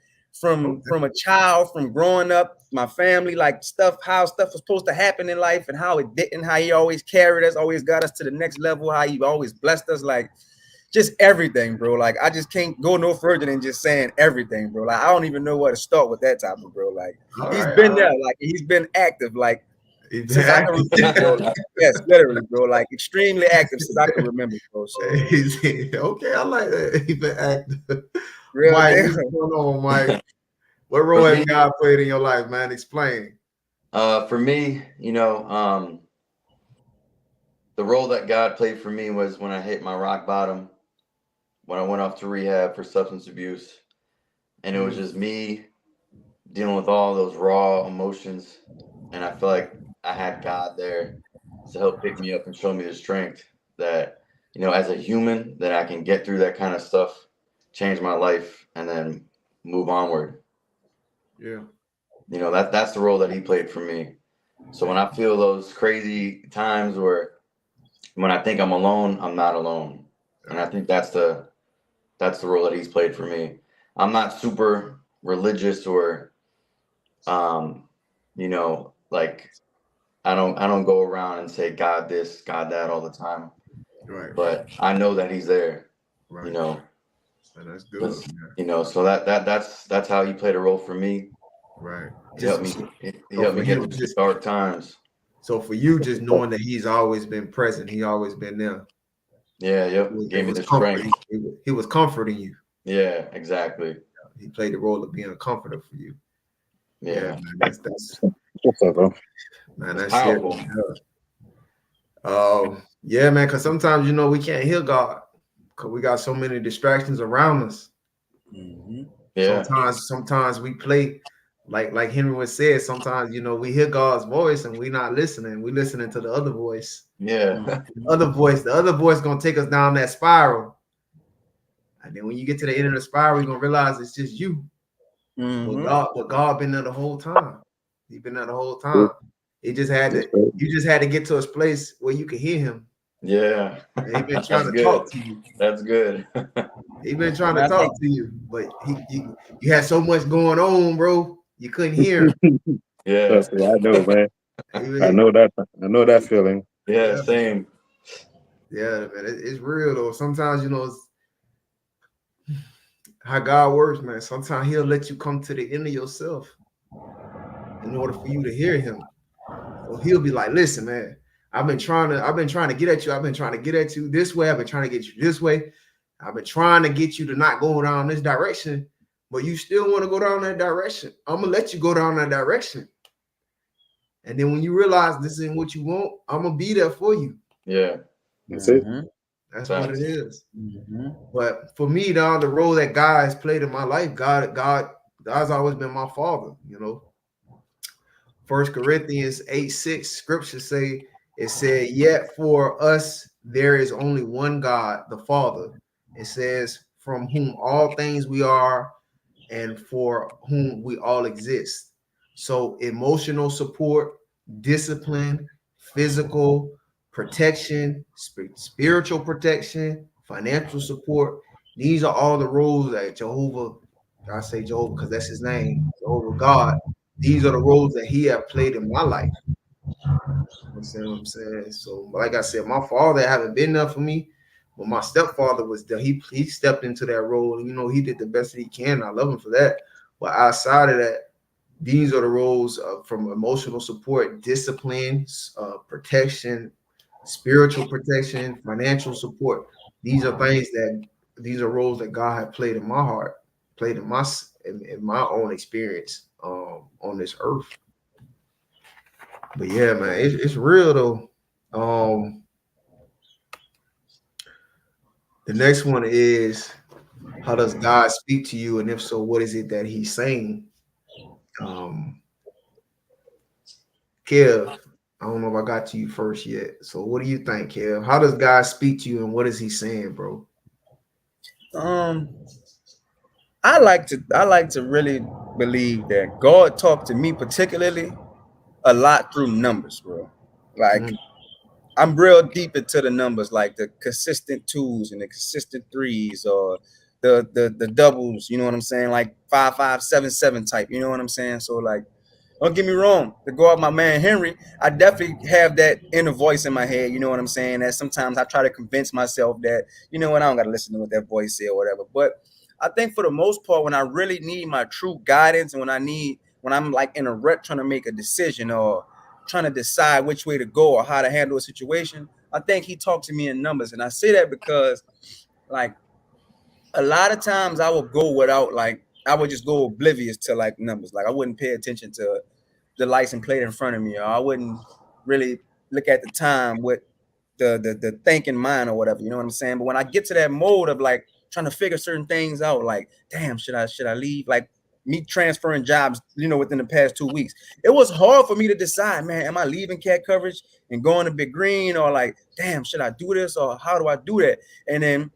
Speaker 1: Okay.
Speaker 4: from a child, from growing up, my family, like how stuff was supposed to happen in life and how it didn't, how he always carried us, always got us to the next level, how he always blessed us, like just everything, bro. Like I just can't go no further than just saying everything, bro. Like I don't even know where to start with that type of bro. Like
Speaker 1: All
Speaker 4: he's
Speaker 1: right.
Speaker 4: been
Speaker 1: All
Speaker 4: there,
Speaker 1: right.
Speaker 4: like he's been active, like
Speaker 1: He's been
Speaker 4: since I can
Speaker 1: active.
Speaker 4: remember, bro. Like, yes, literally, bro. Like extremely active since I can remember, bro. So
Speaker 1: Okay. I like that. He's been active.
Speaker 4: real
Speaker 1: Mike,
Speaker 4: deal.
Speaker 1: what's going on, Mike? What
Speaker 3: For
Speaker 1: role has
Speaker 3: me,
Speaker 1: God played in your life, man? Explain.
Speaker 3: for me, the role that God played for me was when I hit my rock bottom, when I went off to rehab for substance abuse, and it was just me dealing with all those raw emotions, and I feel like I had God there to help pick me up and show me the strength that, as a human, that I can get through that kind of stuff, change my life, and then move onward.
Speaker 1: Yeah.
Speaker 3: That's the role that he played for me. So when I feel those crazy times where when I think I'm alone, I'm not alone. And I think that's the role that he's played for me. I'm not super religious or like I don't go around and say God this, God that all the time.
Speaker 1: Right.
Speaker 3: But I know that he's there.
Speaker 1: Right. And that's good.
Speaker 3: So that's how he played a role for me.
Speaker 1: Right.
Speaker 3: He helped me get through some dark times.
Speaker 1: So for you, just knowing that he's always been present, he always been there.
Speaker 3: Yeah, yep. Gave me the strength.
Speaker 1: He was comforting you.
Speaker 3: Yeah, exactly.
Speaker 1: He played the role of being a comforter for you.
Speaker 3: Yeah,
Speaker 1: man, that's
Speaker 2: What's up, bro?
Speaker 1: man, that's
Speaker 3: powerful.
Speaker 1: Yeah, man, because sometimes we can't hear God because we got so many distractions around us.
Speaker 4: Mm-hmm.
Speaker 3: Yeah.
Speaker 1: Sometimes we play like Henry was said. Sometimes we hear God's voice and we're not listening. We're listening to the other voice.
Speaker 3: Yeah.
Speaker 1: The other voice gonna take us down that spiral. And then when you get to the end of the spiral, you're gonna realize it's just you.
Speaker 4: Mm-hmm.
Speaker 1: But God been there the whole time. He been there the whole time. You just had to get to a place where you could hear him.
Speaker 3: Yeah.
Speaker 1: He been trying to talk to you.
Speaker 3: That's good.
Speaker 1: He been trying to talk to you, but you had so much going on, bro. You couldn't hear him.
Speaker 3: Yeah.
Speaker 2: I know, man. I know that feeling.
Speaker 3: Yeah, same.
Speaker 1: Yeah, man. It's real though. Sometimes it's how God works, man. Sometimes he'll let you come to the end of yourself in order for you to hear him. So he'll be like, listen, man, I've been trying to get at you. I've been trying to get at you this way. I've been trying to get you this way. I've been trying to get you to not go down this direction, but you still want to go down that direction. I'm gonna let you go down that direction. And then when you realize this isn't what you want, I'm gonna be there for you.
Speaker 3: Yeah.
Speaker 2: That's it.
Speaker 1: That's what it is.
Speaker 4: Mm-hmm.
Speaker 1: But for me, the role that God has played in my life, God's always been my father. 1 Corinthians 8:6 scripture it said, yet for us there is only one God, the Father. It says, from whom all things we are and for whom we all exist. So emotional support, discipline, physical protection, spiritual protection, financial support. These are all the roles that Jehovah, I say Jehovah because that's his name, Jehovah God. These are the roles that he have played in my life. You know what I'm saying? So, like I said, my father haven't been there for me, but my stepfather was there. He stepped into that role, and he did the best that he can. I love him for that. But outside of that, these are the roles from emotional support, discipline, protection, spiritual protection, financial support. These are roles that God had played in my heart, played in my own experience on this earth. But yeah, man, it's real though. The next one is, how does God speak to you, and if so, what is it that He's saying? Kev, I don't know if I got to you first yet. So, what do you think, Kev? How does God speak to you, and what is He saying, bro?
Speaker 4: I like to really believe that God talked to me particularly a lot through numbers, bro. Like I'm real deep into the numbers, like the consistent twos and the consistent threes, or the doubles. You know what I'm saying? Like 5577 type. You know what I'm saying? So like, don't get me wrong. To go out my man Henry, I definitely have that inner voice in my head. You know what I'm saying? That sometimes I try to convince myself that I don't got to listen to what that voice say or whatever. But I think for the most part, when I really need my true guidance, and when I'm like in a rut trying to make a decision or trying to decide which way to go or how to handle a situation, I think he talks to me in numbers. And I say that because like a lot of times I would go without, like, I would just go oblivious to like numbers. Like I wouldn't pay attention to the license plate in front of me, or I wouldn't really look at the time, what the thinking mind or whatever. You know what I'm saying? But when I get to that mode of like trying to figure certain things out, like, damn, should I leave? Like me transferring jobs, within the past 2 weeks, it was hard for me to decide, man, am I leaving cat coverage and going to Big Green, or like, damn, should I do this, or how do I do that? And then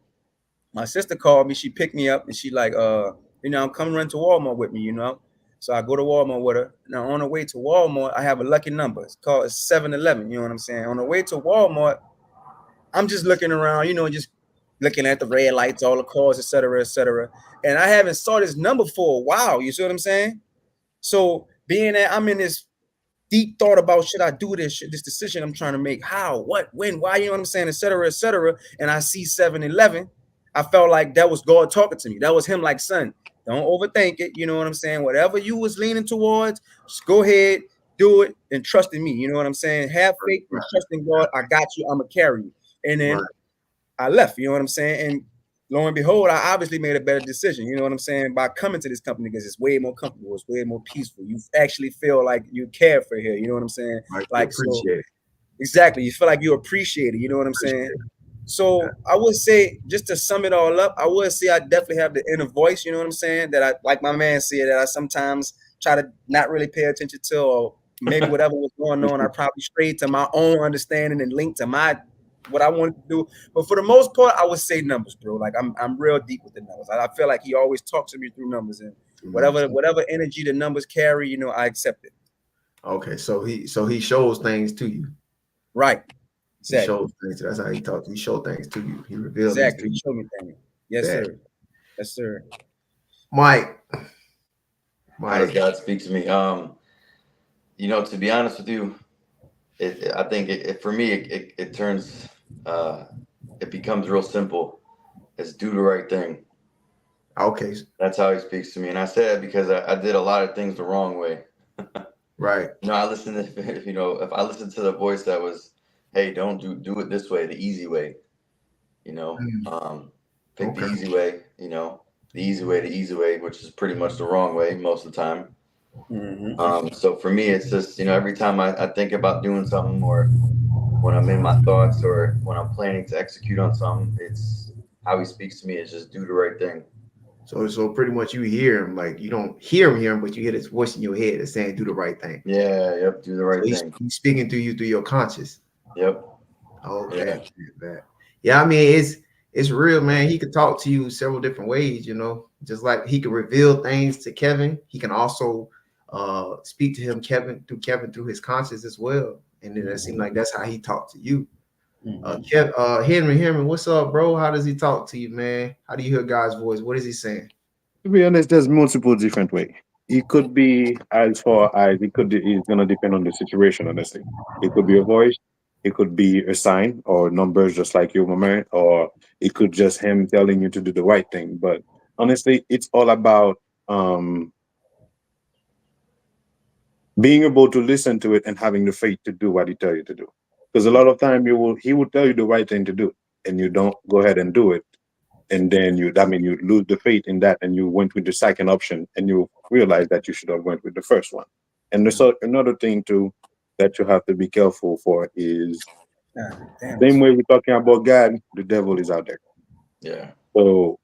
Speaker 4: my sister called me, she picked me up, and she like, I'm coming run to Walmart with me. So I go to Walmart with her. Now on the way to Walmart, I have a lucky number. It's called 7-Eleven. You know what I'm saying? On the way to Walmart, I'm just looking around, just looking at the red lights, all the cars, et cetera, et cetera. And I haven't saw this number for a while. You see what I'm saying? So being that I'm in this deep thought about, should I do this decision I'm trying to make, how, what, when, why, you know what I'm saying, et cetera, et cetera. And I see 7-Eleven. I felt like that was God talking to me. That was him like, son, don't overthink it. You know what I'm saying? Whatever you was leaning towards, just go ahead, do it, and trust in me. You know what I'm saying? Have faith and trust in God. I got you. I'm going to carry you. And then I left. You know what I'm saying? And lo and behold, I obviously made a better decision. You know what I'm saying? By coming to this company, because it's way more comfortable. It's way more peaceful. You actually feel like you care for here. You know what I'm saying? Like,
Speaker 1: appreciate it.
Speaker 4: Exactly. You feel like you appreciate it. You know what I'm saying? So I would say, just to sum it all up, I would say I definitely have the inner voice, you know what I'm saying, that I, like my man said, that I sometimes try to not really pay attention to, or maybe whatever was going on, I probably strayed to my own understanding and linked to what I wanted to do. But for the most part, I would say numbers, bro. Like I'm real deep with the numbers. I feel like he always talks to me through numbers, and whatever energy the numbers carry, I accept it.
Speaker 1: Okay, so he shows things to you.
Speaker 4: Right.
Speaker 1: Exactly. He shows things. That's how he talks. He shows things to you. He reveals
Speaker 4: exactly.
Speaker 1: things to you.
Speaker 4: He showed me things. Yes, sir. Yes, sir.
Speaker 1: Mike.
Speaker 3: How does God speak to me? To be honest with you, I think for me, it turns, it becomes real simple. It's do the right thing.
Speaker 1: Okay.
Speaker 3: That's how he speaks to me. And I say that because I did a lot of things the wrong way.
Speaker 1: Right.
Speaker 3: I listen to, if I listen to the voice that was, hey, don't do it this way, the easy way, pick the easy way, the easy way, which is pretty much the wrong way most of the time.
Speaker 4: Mm-hmm.
Speaker 3: So for me, it's just, every time I think about doing something, or when I'm in my thoughts, or when I'm planning to execute on something, it's how he speaks to me is just do the right thing.
Speaker 1: So pretty much you hear him, like you don't hear him, but you hear this voice in your head that's saying do the right thing.
Speaker 3: Yeah, yep, do the right thing.
Speaker 1: He's speaking to you through your conscious.
Speaker 3: Yep.
Speaker 1: Okay. Yeah, I mean it's real, man. He could talk to you several different ways, just like he could reveal things to Kevin. He can also speak to him, Kevin through his conscious as well. And then it seemed like that's how he talked to you. Henry, what's up, bro? How does he talk to you, man? How do you hear God's voice? What is he saying?
Speaker 2: To be honest, there's multiple different ways. It could be as far as it's gonna depend on the situation, honestly. It could be a voice, it could be a sign or numbers just like you, my man, or it could just him telling you to do the right thing. But honestly, it's all about being able to listen to it and having the faith to do what he tell you to do. Because a lot of time he will tell you the right thing to do, and you don't go ahead and do it, and then you lose the faith in that, and you went with the second option, and you realize that you should have went with the first one. And so another thing too that you have to be careful for is same way we're talking about God, the devil is out there.
Speaker 3: Yeah.
Speaker 2: So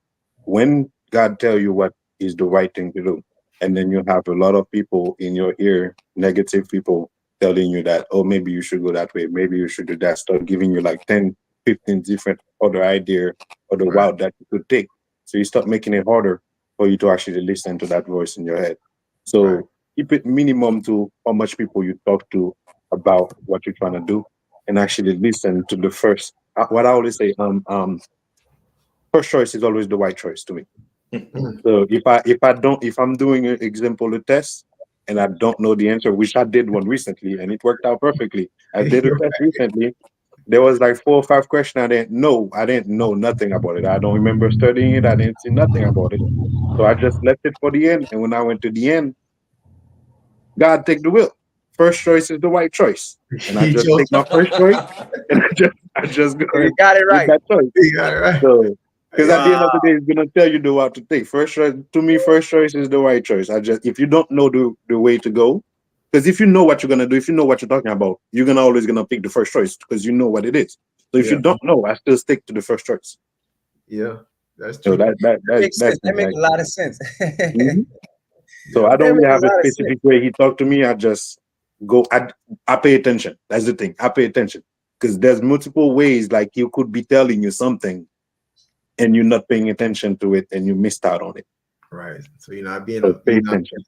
Speaker 2: when God tell you what is the right thing to do, and then you have a lot of people in your ear, negative people telling you that, oh, maybe you should go that way, maybe you should do that, start giving you like 10, 15 different other idea or the route that you could take. So you start making it harder for you to actually listen to that voice in your head. So keep it minimum to how much people you talk to about what you're trying to do, and actually listen to the first. What I always say, first choice is always the right choice to me. So if I'm doing an example a test and I don't know the answer, which I did one recently and it worked out perfectly. I did a test recently. There was like 4 or 5 questions I didn't know. I didn't know nothing about it. I don't remember studying it. I didn't see nothing about it. So I just left it for the end. And when I went to the end, God take the wheel. First choice is the right choice. And I just take my first choice and I just go
Speaker 4: You got it right.
Speaker 2: with that choice.
Speaker 1: You got it right.
Speaker 2: So because at the end of the day, it's gonna tell you the what to take. First choice to me, first choice is the right choice. If you don't know the way to go, because if you know what you're gonna do, if you know what you're talking about, you're always gonna pick the first choice because you know what it is. So if
Speaker 1: Yeah,
Speaker 2: you don't know, I still stick to the first choice.
Speaker 1: yeah, that's
Speaker 2: So
Speaker 1: true.
Speaker 4: Makes sense.
Speaker 2: that's
Speaker 4: That
Speaker 2: it.
Speaker 4: makes
Speaker 2: Like,
Speaker 4: a lot of sense.
Speaker 2: mhm. So
Speaker 1: Yeah,
Speaker 2: I don't
Speaker 4: That
Speaker 2: really
Speaker 4: makes a
Speaker 2: have a
Speaker 4: lot of sense.
Speaker 2: specific way he talked to me. I just go. I pay attention. That's the thing. I pay attention because there's multiple ways. Like he could be telling you something and you're not paying attention to it and you missed out on it.
Speaker 1: right. So you're not being
Speaker 2: So
Speaker 1: a
Speaker 2: pay attention.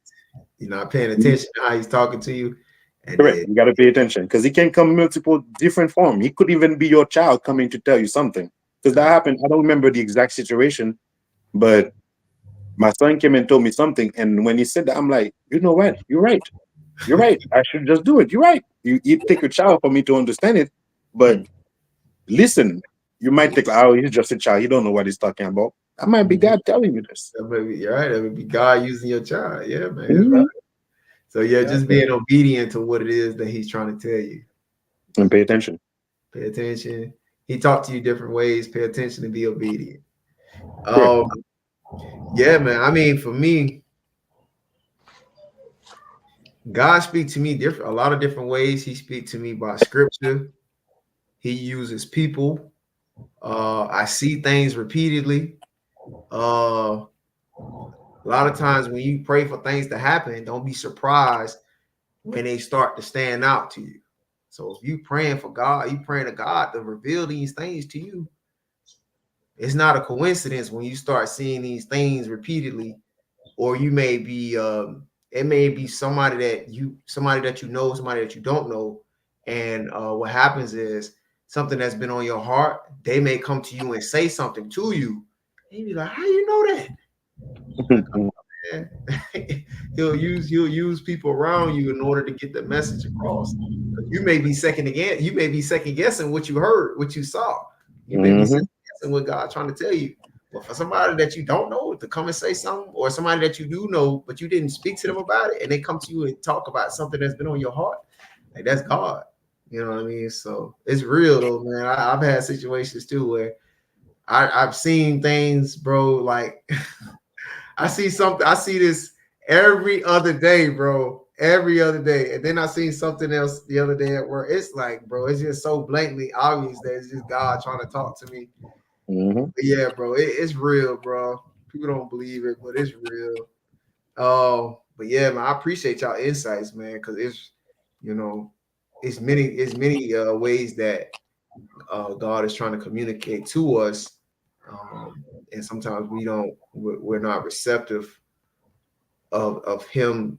Speaker 1: you're not paying
Speaker 2: Mhm.
Speaker 1: attention to how he's talking to you, and
Speaker 2: Correct.
Speaker 1: then
Speaker 2: You got to pay attention because he can come multiple different form. He could even be your child coming to tell you something. Because that happened. I don't remember the exact situation, but my son came and told me something. And when he said that, I'm like, you know what? You're right. You're right. I should just do it. You're right. You take a child for me to understand it, but
Speaker 3: Mm.
Speaker 2: listen, you might think, oh, he's just a child. He don't know what he's talking about. That might be God telling you this.
Speaker 1: that may be, you're right. That would be God using your child. Yeah, man, that's right.
Speaker 2: Mhm.
Speaker 1: So yeah,
Speaker 4: Yeah.
Speaker 1: just being obedient to what it is that he's trying to tell you.
Speaker 2: And pay attention.
Speaker 1: Pay attention. He talked to you different ways. Pay attention and be obedient.
Speaker 2: Correct.
Speaker 1: Um, yeah, man. I mean, for me, God speaks to me different, a lot of different ways. He speaks to me by scripture. He uses people. I see things repeatedly. A lot of times when you pray for things to happen, don't be surprised when they start to stand out to you. So if you praying for God, you praying to God to reveal these things to you. It's not a coincidence when you start seeing these things repeatedly, or you may be it may be somebody that you know, somebody that you don't know. And what happens is something that's been on your heart, they may come to you and say something to you, and you be like, how you know that? Like, man. He'll use people around you in order to get the message across. You may be second guessing what you heard, what you saw. You may be
Speaker 2: Hmm.
Speaker 1: second guessing what God's trying to tell you. But for somebody that you don't know to come and say something, or somebody that you do know but you didn't speak to them about it, and they come to you and talk about something that's been on your heart, like that's God. You know what I mean? So it's real though, man. I've had situations too where I've seen things, bro. Like I see something. I see this every other day, bro. Every other day. And then I seen something else the other day at work. It's like, bro, it's just so blatantly obvious that it's just God trying to talk to me.
Speaker 2: Hmm.
Speaker 1: But yeah, bro, it's real, bro. People don't believe it, but it's real. But yeah, man, I appreciate y'all insights, man, because you know, it's many ways that God is trying to communicate to us. And sometimes we're not receptive of him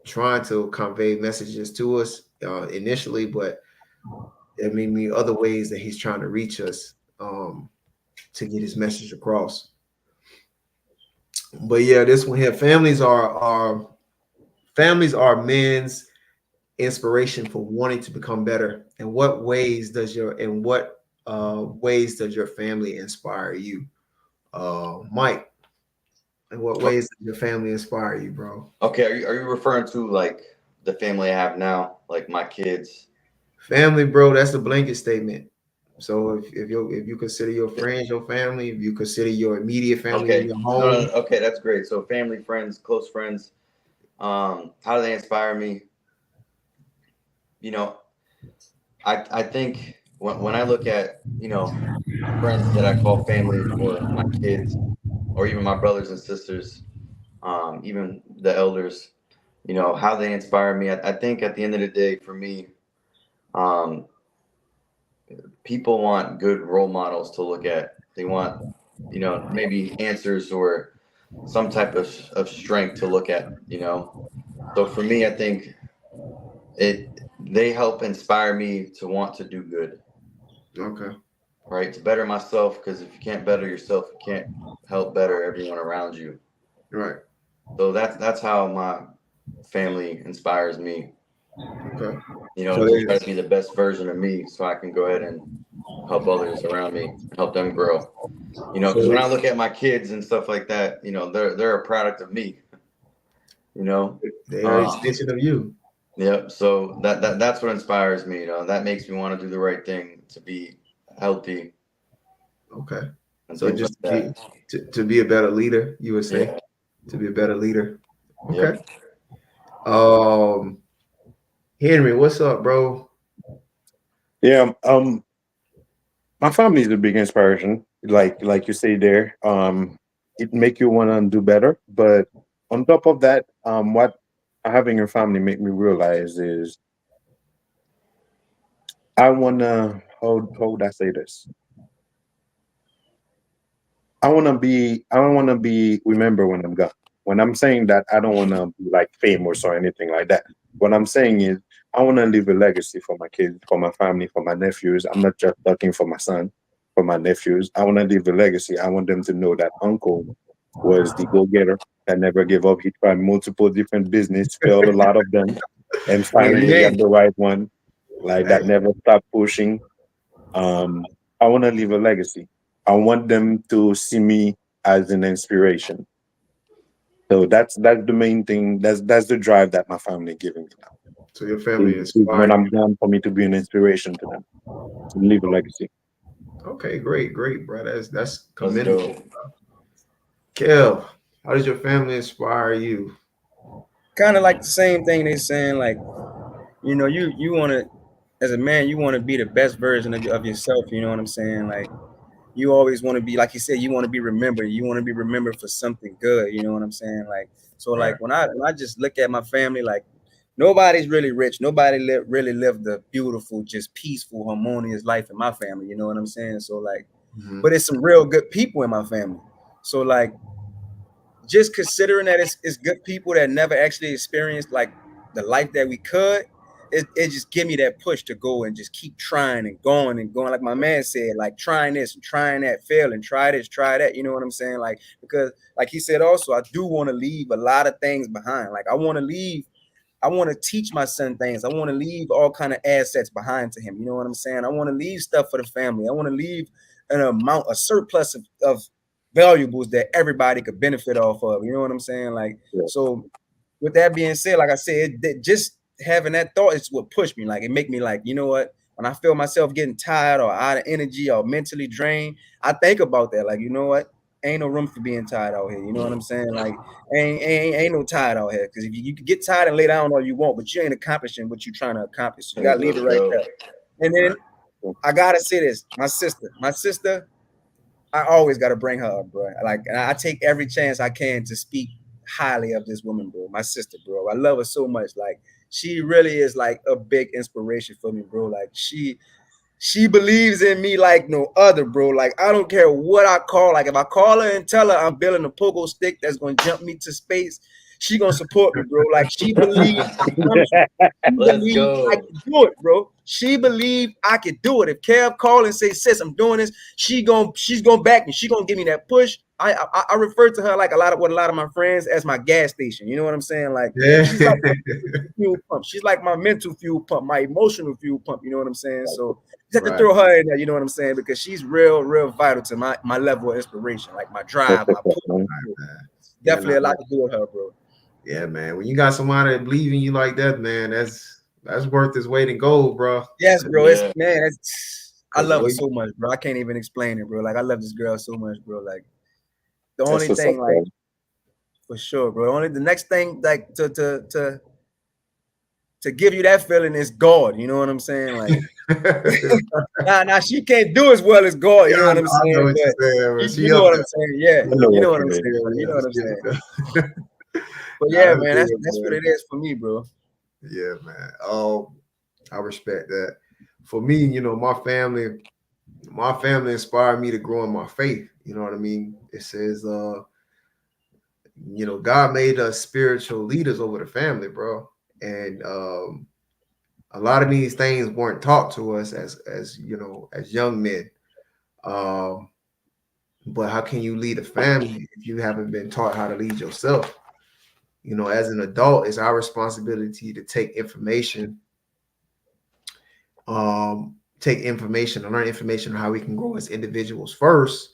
Speaker 1: trying to convey messages to us initially, but there may be other ways that he's trying to reach us to get his message across. But yeah, this one here, families are men's inspiration for wanting to become better. And what ways does your family inspire you? Mike, in what ways does your family inspire you, bro?
Speaker 3: Okay, are you referring to like the family I have now, like my kids?
Speaker 1: Family, bro, that's a blanket statement. So if you consider your friends your family, if you consider your immediate family in
Speaker 3: Okay,
Speaker 1: your
Speaker 3: no, no,
Speaker 1: home,
Speaker 3: no, okay, that's great. So family, friends, close friends. How do they inspire me? You know, I think when I look at friends that I call family or my kids or even my brothers and sisters, even the elders, how they inspire me. I think at the end of the day, for me, um, people want good role models to look at. They want, maybe answers or some type of strength to look at. So for me, I think they help inspire me to want to do good,
Speaker 1: okay,
Speaker 3: right? To better myself, because if you can't better yourself, you can't help better everyone around you.
Speaker 1: right,
Speaker 3: So that's how my family inspires me,
Speaker 1: okay. So
Speaker 3: to try to be the best version of me so I can go ahead and help others around me and help them grow.
Speaker 1: so
Speaker 3: Because when I look at my kids and stuff like that, they're a product of me. You know,
Speaker 1: they are an
Speaker 3: um,
Speaker 1: extension of you.
Speaker 3: yep. So that's what inspires me. That makes me want to do the right thing, to be healthy
Speaker 1: Okay.
Speaker 3: and
Speaker 1: So
Speaker 3: things like
Speaker 1: just to be
Speaker 3: that.
Speaker 1: to be a better leader, you would say,
Speaker 3: Yeah.
Speaker 1: to be a better leader. Okay.
Speaker 3: Yep.
Speaker 1: Um, Henry, what's up, bro?
Speaker 2: Yeah. My family is a big inspiration. Like you say there, it make you want to do better. But on top of that, what having a family make me realize is I wanna how would I say this? I don't wanna be remember when I'm gone. When I'm saying that, I don't wanna be like famous or anything like that. What I'm saying is I wanna leave a legacy for my kids, for my family, for my nephews. I'm not just talking for my son, for my nephews. I wanna leave a legacy. I want them to know that uncle was the go-getter that never gave up. He tried multiple different business, failed a lot of them, and finally
Speaker 1: Amen.
Speaker 2: got the right one. Like
Speaker 1: Hey,
Speaker 2: that never stopped pushing. um, I want to leave a legacy. I want them to see me as an inspiration. So that's the main thing. That's the drive that my family giving me now.
Speaker 1: so your family
Speaker 2: Is when
Speaker 1: inspired
Speaker 2: I'm gone for me to be an inspiration to them, to leave a legacy.
Speaker 1: you. Okay, great, great, bro. That's
Speaker 3: That's
Speaker 1: commendable.
Speaker 3: dope.
Speaker 1: Kel, how does your family inspire you?
Speaker 4: Kind of like the same thing they saying, like, you want to, as a man, you want to be the best version of yourself. You know what I'm saying? Like, you always want to be, like you said, you want to be remembered. You want to be remembered for something good. You know what I'm saying? Like, so
Speaker 1: Right.
Speaker 4: like when I just look at my family, like nobody's really rich. Nobody really lived a beautiful, just peaceful, harmonious life in my family. You know what I'm saying? So like,
Speaker 1: Hmm.
Speaker 4: but it's some real good people in my family. So like, just considering that it's good people that never actually experienced like the life that we could, it just give me that push to go and just keep trying and going and going. Like my man said, like trying this and trying that, failing, try this, try that. You know what I'm saying? Like, because like he said also, I do want to leave a lot of things behind. Like I want to teach my son things. I want to leave all kind of assets behind to him. You know what I'm saying? I want to leave stuff for the family. I want to leave a surplus of valuables that everybody could benefit off of. You know what I'm saying? Like,
Speaker 2: Yeah.
Speaker 4: so with that being said, like I said, just having that thought is what pushed me. Like, it make me like, you know what? When I feel myself getting tired or out of energy or mentally drained, I think about that. Like, you know what? Ain't no room for being tired out here. You know what I'm saying? Like, ain't no tired out here. Because if you can get tired and lay down all you want, but you ain't accomplishing what you're trying to accomplish. So you gotta leave it
Speaker 3: That's
Speaker 4: right
Speaker 3: dope.
Speaker 4: there. And
Speaker 1: Right.
Speaker 4: then I gotta say this, my sister, I always gotta bring her up, bro. Like, and I take every chance I can to speak highly of this woman, bro. My sister, bro. I love her so much. Like, she really is like a big inspiration for me, bro. Like, she believes in me like no other, bro. Like, I don't care what I call. Like, if I call her and tell her I'm building a pogo stick that's gonna jump me to space, she gonna support me, bro. Like, she believes, I promise you, she
Speaker 3: Let's
Speaker 4: believe I
Speaker 3: go.
Speaker 4: can do it, bro. She believe I can do it. If Kev call and say, "Sis, I'm doing this," she's gonna back me. She gonna give me that push. I refer to her like a lot of my friends as my gas station. You know what I'm saying? Like,
Speaker 1: Yeah.
Speaker 4: she's like my fuel pump. She's like my mental fuel pump, my emotional fuel pump. You know what I'm saying? So just have to
Speaker 1: Right.
Speaker 4: throw her in there. You know what I'm saying? Because she's real vital to my level of inspiration, like my drive, my push.
Speaker 1: Yeah,
Speaker 4: Definitely
Speaker 1: nah,
Speaker 4: a lot to do with her, bro.
Speaker 1: yeah, man. When you got somebody that believe in you like that, man, that's worth its weight in gold, bro.
Speaker 4: Yes, bro. It's
Speaker 3: Yeah.
Speaker 4: man. I
Speaker 1: Cause the
Speaker 4: love her
Speaker 1: way
Speaker 4: so much, bro. I can't even explain it, bro. Like, I love this girl so much, bro. Like, the
Speaker 2: That's
Speaker 4: only
Speaker 2: what's up,
Speaker 4: thing, like,
Speaker 2: bro.
Speaker 4: for sure, bro. Only the next thing, like, to give you that feeling is God. You know what I'm saying? Like,
Speaker 1: yeah,
Speaker 4: now she can't do as well as God. You know what I'm
Speaker 1: I know
Speaker 4: saying?
Speaker 1: what
Speaker 4: But
Speaker 1: you're saying, but
Speaker 4: you
Speaker 1: she
Speaker 4: know
Speaker 1: up
Speaker 4: what I'm
Speaker 1: there.
Speaker 4: saying? Yeah,
Speaker 2: I know
Speaker 4: you
Speaker 2: what
Speaker 4: know what
Speaker 2: you
Speaker 4: I'm
Speaker 2: mean.
Speaker 4: saying, bro. You know
Speaker 1: Yeah,
Speaker 4: what I'm
Speaker 1: she
Speaker 4: saying.
Speaker 1: up there.
Speaker 4: But
Speaker 1: Nah,
Speaker 4: yeah,
Speaker 1: that's
Speaker 4: man,
Speaker 1: good,
Speaker 4: that's what
Speaker 1: man.
Speaker 4: it is for me, bro.
Speaker 1: Yeah, man. Oh, I respect that. For me, my family inspired me to grow in my faith. You know what I mean? It says, God made us spiritual leaders over the family, bro. And a lot of these things weren't taught to us as young men. Um, but how can you lead a family if you haven't been taught how to lead yourself? As an adult, it's our responsibility to take information and learn information on how we can grow as individuals first.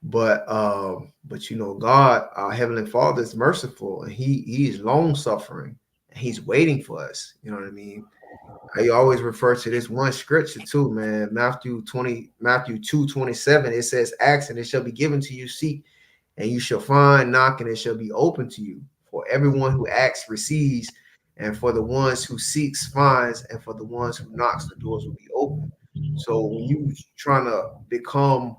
Speaker 1: But God, our heavenly Father, is merciful, and He is long suffering. He's waiting for us. You know what I mean? I always refer to this one scripture too, man. Matthew 2:27. It says, "Ask and it shall be given to you; seek and you shall find; knock and it shall be open to you. For everyone who asks receives, and for the ones who seeks finds, and for the ones who knocks the doors will be open." So when you trying to become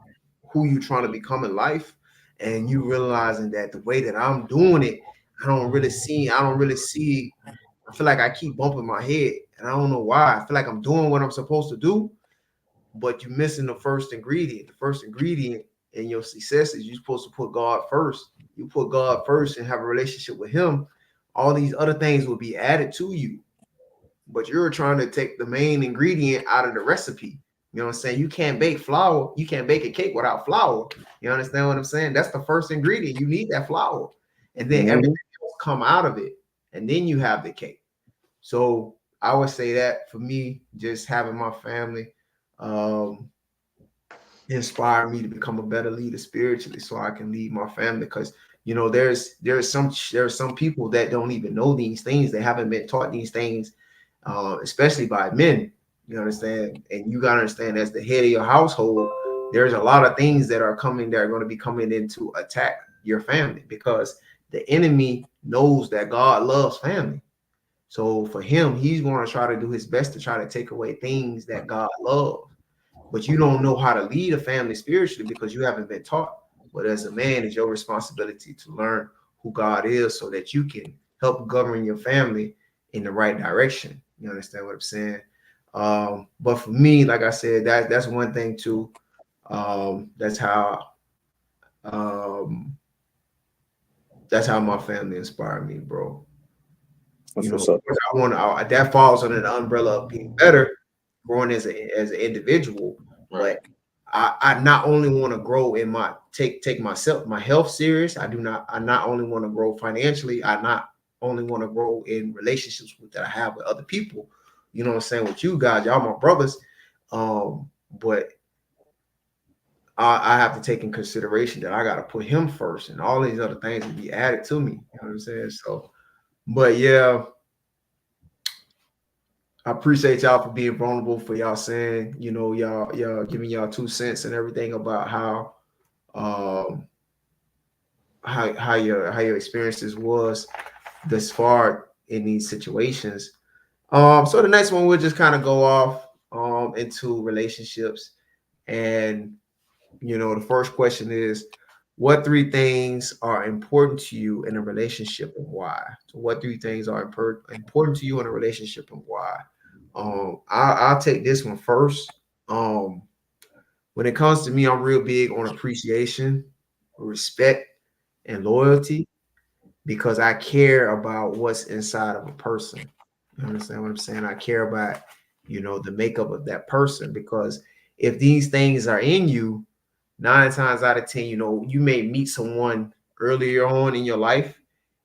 Speaker 1: who you trying to become in life, and you realizing that the way that I'm doing it, I don't really see. I feel like I keep bumping my head, and I don't know why. I feel like I'm doing what I'm supposed to do, but you're missing the first ingredient. The first ingredient in your success is you're supposed to put God first. You put God first and have a relationship with Him. All these other things will be added to you, but you're trying to take the main ingredient out of the recipe. You know what I'm saying? You can't bake flour. You can't bake a cake without flour. You understand what I'm saying? That's the first ingredient. You need that flour, and then everything
Speaker 2: Mhm.
Speaker 1: else come out of it, and then you have the cake. So I would say that for me, just having my family um, inspire me to become a better leader spiritually, so I can lead my family. Because there's some people that don't even know these things. They haven't been taught these things, especially by men. You understand? And you gotta understand, as the head of your household, there's a lot of things that are coming that are going to be coming in to attack your family, because the enemy knows that God loves family. So for him, he's going to try to do his best to try to take away things that God loves. But you don't know how to lead a family spiritually because you haven't been taught. But as a man, it's your responsibility to learn who God is so that you can help govern your family in the right direction. You understand what I'm saying? But for me, like I said, that's one thing too. That's um, that's how my family inspired me, bro. You
Speaker 2: That's
Speaker 1: know,
Speaker 2: what's
Speaker 1: of
Speaker 2: up.
Speaker 1: course, that falls under the umbrella of being better, growing as an individual.
Speaker 3: Right.
Speaker 1: But I not only want to grow in my health serious. I not only want to grow financially. I not only want to grow in relationships that I have with other people. You know what I'm saying? With you guys, y'all my brothers. But I have to take in consideration that I got to put him first, and all these other things will be added to me. You know what I'm saying? So, but yeah, I appreciate y'all for being vulnerable, for y'all saying, y'all giving y'all 2 cents and everything about um how your experiences was this far in these situations. So the next one we'll just kind of go off into relationships. And the first question is, what three things are important to you in a relationship and why? So what three things are important to you in a relationship and why? I'll take this one first. Um, when it comes to me, I'm real big on appreciation, respect, and loyalty, because I care about what's inside of a person. You understand what I'm saying? I care about, the makeup of that person, because if these things are in you, 9 times out of 10, you may meet someone earlier on in your life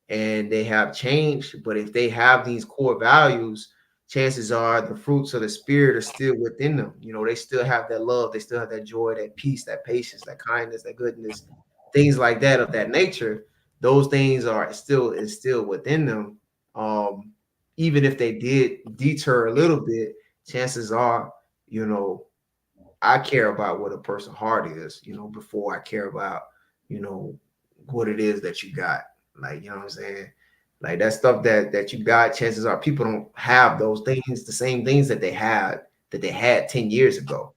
Speaker 1: and they have changed. But if they have these core values, chances are the fruits of the spirit are still within them. They still have that love, they still have that joy, that peace, that patience, that kindness, that goodness, things like that of that nature. Those things are still within them. Um, Even if they did deter a little bit, chances are, you know, I care about what a person's heart is, before I care about, you know, what it is that you got. Like, you know what I'm saying? Like that stuff that you got, chances are people don't have those things, the same things that they had 10 years ago.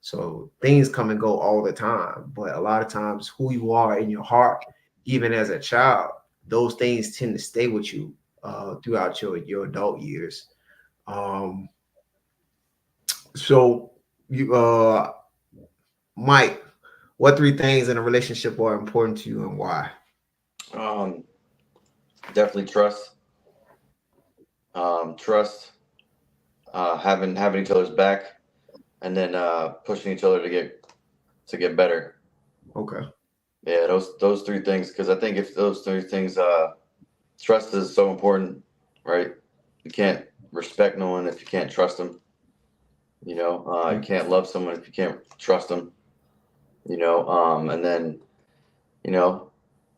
Speaker 1: So things come and go all the time. But a lot of times who you are in your heart, even as a child, those things tend to stay with you throughout your adult years. Um, so you Mike, what three things in a relationship are important to you and why?
Speaker 3: Um, Definitely trust. Trust. Having each other's back, and then pushing each other to get better.
Speaker 1: Okay.
Speaker 3: Yeah, those three things. Because I think if those three things, trust is so important, right? You can't respect no one if you can't trust them. You can't love someone if you can't trust them. And then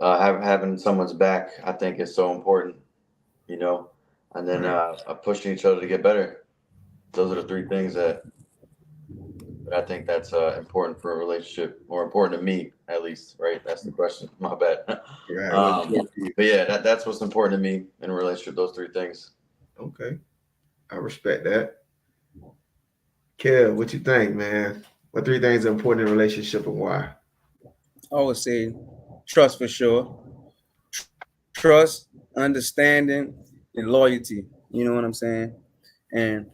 Speaker 3: having someone's back, I think, is so important. You know, and then
Speaker 1: Right.
Speaker 3: pushing each other to get better. Those are the three things that I think that's important for a relationship, or important to me at least. Right? That's the question. My bad.
Speaker 1: Right. What
Speaker 3: um,
Speaker 1: important to you?
Speaker 3: but yeah, that's what's important to me in a relationship. Those three things.
Speaker 1: Okay. I respect that. Kev, what you think, man? What three things are important in a relationship and why?
Speaker 4: I would say trust for sure. Trust, understanding, and loyalty. You know what I'm saying? And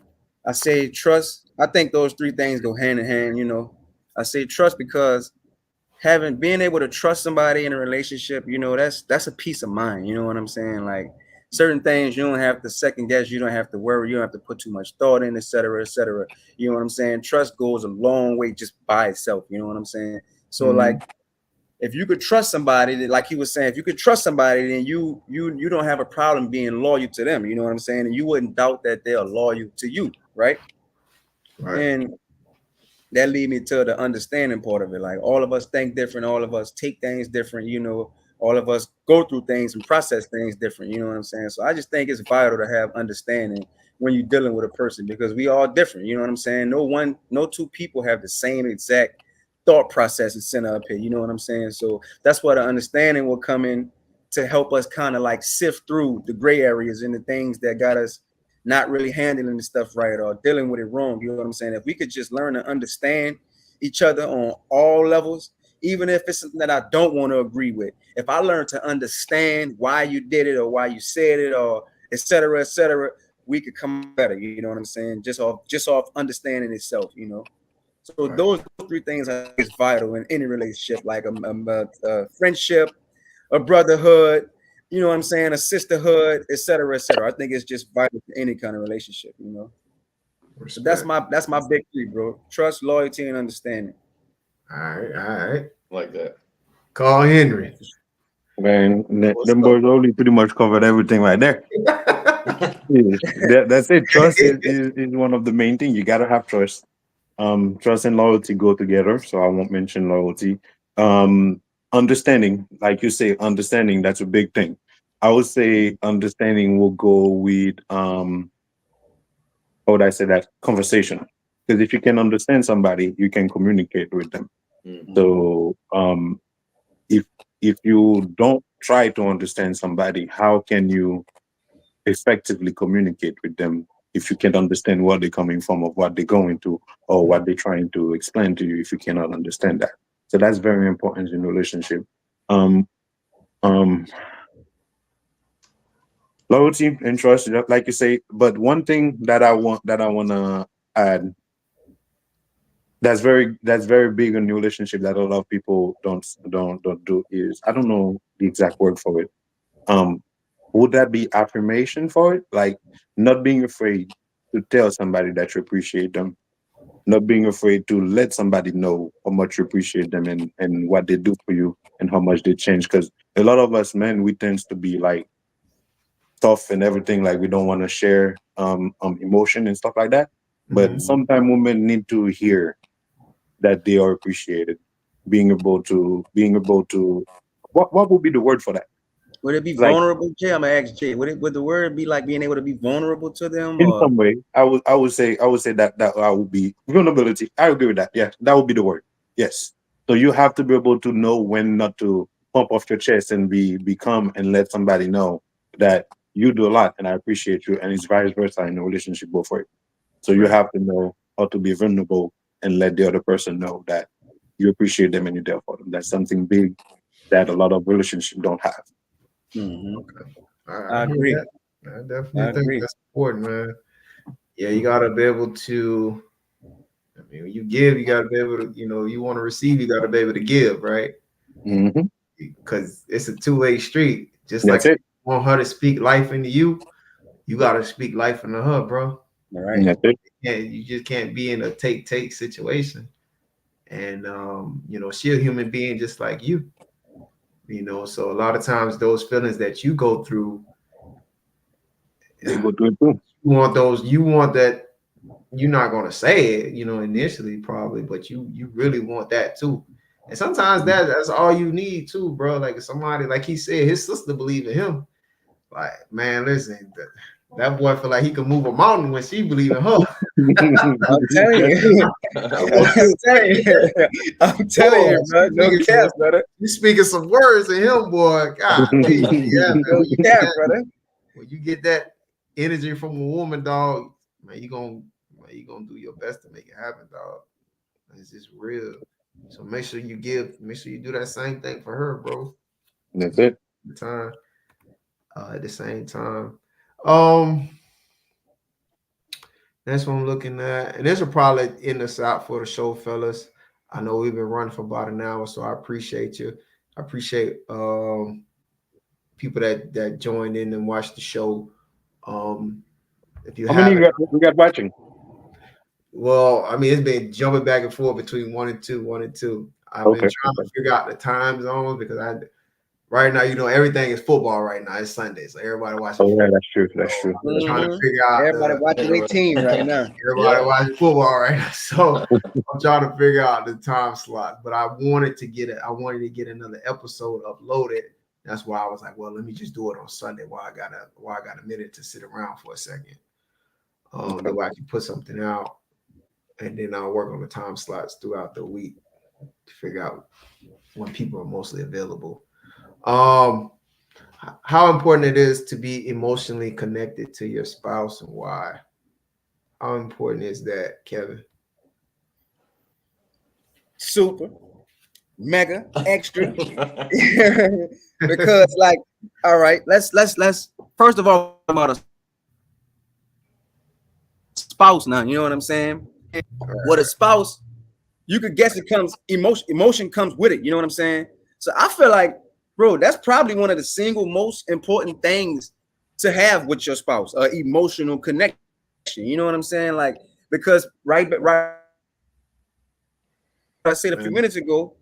Speaker 4: I say trust. I think those three things go hand in hand. I say trust because being able to trust somebody in a relationship, that's a peace of mind. You know what I'm saying? Like certain things you don't have to second guess, you don't have to worry, you don't have to put too much thought in, etc., etc. You know what I'm saying? Trust goes a long way just by itself. You know what I'm saying? So like if you could trust somebody, like he was saying, if you could trust somebody, then you don't have a problem being loyal to them. You know what I'm saying? And you wouldn't doubt that they are loyal to you, right?
Speaker 1: Right.
Speaker 4: And that lead me to the understanding part of it. Like all of us think different, all of us take things different, all of us go through things and process things different. You know what I'm saying? So I just think it's vital to have understanding when you're dealing with a person because we all different. You know what I'm saying? No two people have the same exact thought process and center up here. You know what I'm saying? So that's where the understanding will come in to help us kind of like sift through the gray areas and the things that got us not really handling the stuff right or dealing with it wrong. You know what I'm saying? If we could just learn to understand each other on all levels, even if it's something that I don't want to agree with, if I learn to understand why you did it or why you said it or et cetera, we could come better. You know what I'm saying? Just off understanding itself. So
Speaker 1: Right.
Speaker 4: those three things I think is vital in any relationship, like a friendship, a brotherhood, you know what I'm saying, a sisterhood, et cetera, et cetera. I think it's just vital to any kind of relationship. So that's
Speaker 1: Respect.
Speaker 4: my big three, bro. Trust, loyalty, and understanding.
Speaker 1: All right. All right.
Speaker 3: Like that.
Speaker 1: Carl Henry.
Speaker 2: Man,
Speaker 1: What's
Speaker 2: them
Speaker 1: up?
Speaker 2: boys only pretty much covered everything right there. Yeah, that's it. Trust is one of the main things. You gotta have trust. Trust and loyalty go together, so I won't mention loyalty. Understanding, like you say, understanding, that's a big thing. I would say understanding will go with how would I say that? Conversation. Because if you can understand somebody, you can communicate with them.
Speaker 3: Mm.
Speaker 2: So if if you don't try to understand somebody, how can you effectively communicate with them if you can't understand where they're coming from or what they're going to or what they're trying to explain to you if you cannot understand that? So that's very important in relationship. Um, um, Loyalty and trust, like you say. But one thing that I wanna add that's very big in relationship that a lot of people don't do is I don't know the exact word for it. Um, would that be affirmation for it? Like not being afraid to tell somebody that you appreciate them, not being afraid to let somebody know how much you appreciate them and what they do for you and how much they change. Because a lot of us men, we tends to be like tough and everything, like we don't want to share emotion and stuff like that. But
Speaker 1: Mhm.
Speaker 2: sometimes women need to hear that they are appreciated. Being able to what would be the word for that?
Speaker 4: Would it be
Speaker 2: Like
Speaker 4: vulnerable, Jay? I'm gonna ask Jay. Would the word be like being able to be vulnerable to them,
Speaker 2: in
Speaker 4: or
Speaker 2: some way, I would say that I would be vulnerability. I agree with that. Yeah, that would be the word. Yes. So you have to be able to know when not to pump off your chest and be calm and let somebody know that you do a lot and I appreciate you, and it's vice versa in a relationship both ways. So you
Speaker 1: Right.
Speaker 2: have to know how to be vulnerable and let the other person know that you appreciate them and you're there for them. That's something big that a lot of relationships don't have.
Speaker 4: Mhm.
Speaker 1: Okay.
Speaker 4: I
Speaker 1: I hear
Speaker 4: agree.
Speaker 1: that. I definitely
Speaker 4: I
Speaker 1: think
Speaker 4: agree.
Speaker 1: that's important, man. Yeah, you gotta be able to. I mean, when you give, you gotta be able to. You want to receive, you gotta be able to give, right?
Speaker 2: Hmm.
Speaker 1: Because it's a two-way street. Just like
Speaker 2: That's it.
Speaker 1: you want her to speak life into you, you gotta speak life into her, bro.
Speaker 4: All right.
Speaker 2: That's it.
Speaker 1: Yeah, you just can't be in a take situation. And she a human being just like you. So a lot of times those feelings that you go through,
Speaker 2: They go through it too.
Speaker 1: you want that. You're not gonna say it, initially probably, but you really want that too. And sometimes that's all you need too, bro. Like somebody, like he said, his sister believed in him. Like, man, listen, that boy feel like he could move a mountain when she believe in her.
Speaker 4: I'm telling
Speaker 2: That's it.
Speaker 4: you. I'm telling you. I'm telling
Speaker 1: Boy,
Speaker 4: you, bro. No caps, brother.
Speaker 1: you speaking some words in him, boy. God, yeah, man.
Speaker 4: No cap, brother.
Speaker 1: When you get that energy from a woman, dog, man, like, you gonna do your best to make it happen, dog. It's just real. So make sure you do that same thing for her, bro.
Speaker 2: That's it.
Speaker 1: The time, at the same time. Um, that's what I'm looking at. And this will probably end us out for the show, fellas. I know we've been running for about an hour, so I appreciate you. I appreciate people that joined in and watched the show. Um, if you
Speaker 2: How many
Speaker 1: haven't,
Speaker 2: you got watching?
Speaker 1: well, I mean, it's been jumping back and forth between one and two, one and two. I've been
Speaker 2: Okay.
Speaker 1: trying to figure out the time zones because right now, everything is football right now. It's Sunday, so everybody watching
Speaker 2: Oh yeah,
Speaker 1: football.
Speaker 2: that's true. That's
Speaker 1: So
Speaker 2: true.
Speaker 1: I'm trying to
Speaker 4: Mhm.
Speaker 1: figure out
Speaker 4: Everybody watching their team right now.
Speaker 1: everybody
Speaker 3: Yeah.
Speaker 1: watching football right now. So I'm trying to figure out the time slot. But I wanted to get another episode uploaded. That's why I was like, well, let me just do it on Sunday while I got a minute to sit around for a second.
Speaker 2: Okay.
Speaker 1: That way I can put something out, and then I'll work on the time slots throughout the week to figure out when people are mostly available. Um, how important it is to be emotionally connected to your spouse and why? How important is that, Kevin?
Speaker 4: Super, mega, extra. Because like, all right, let's first of all about a spouse now. You know what I'm saying? What a spouse, you could guess it comes emotion comes with it. You know what I'm saying? So I feel like, bro, that's probably one of the single most important things to have with your spouse, emotional connection. You know what I'm saying? Like, because right, I said a few
Speaker 1: And,
Speaker 4: minutes ago,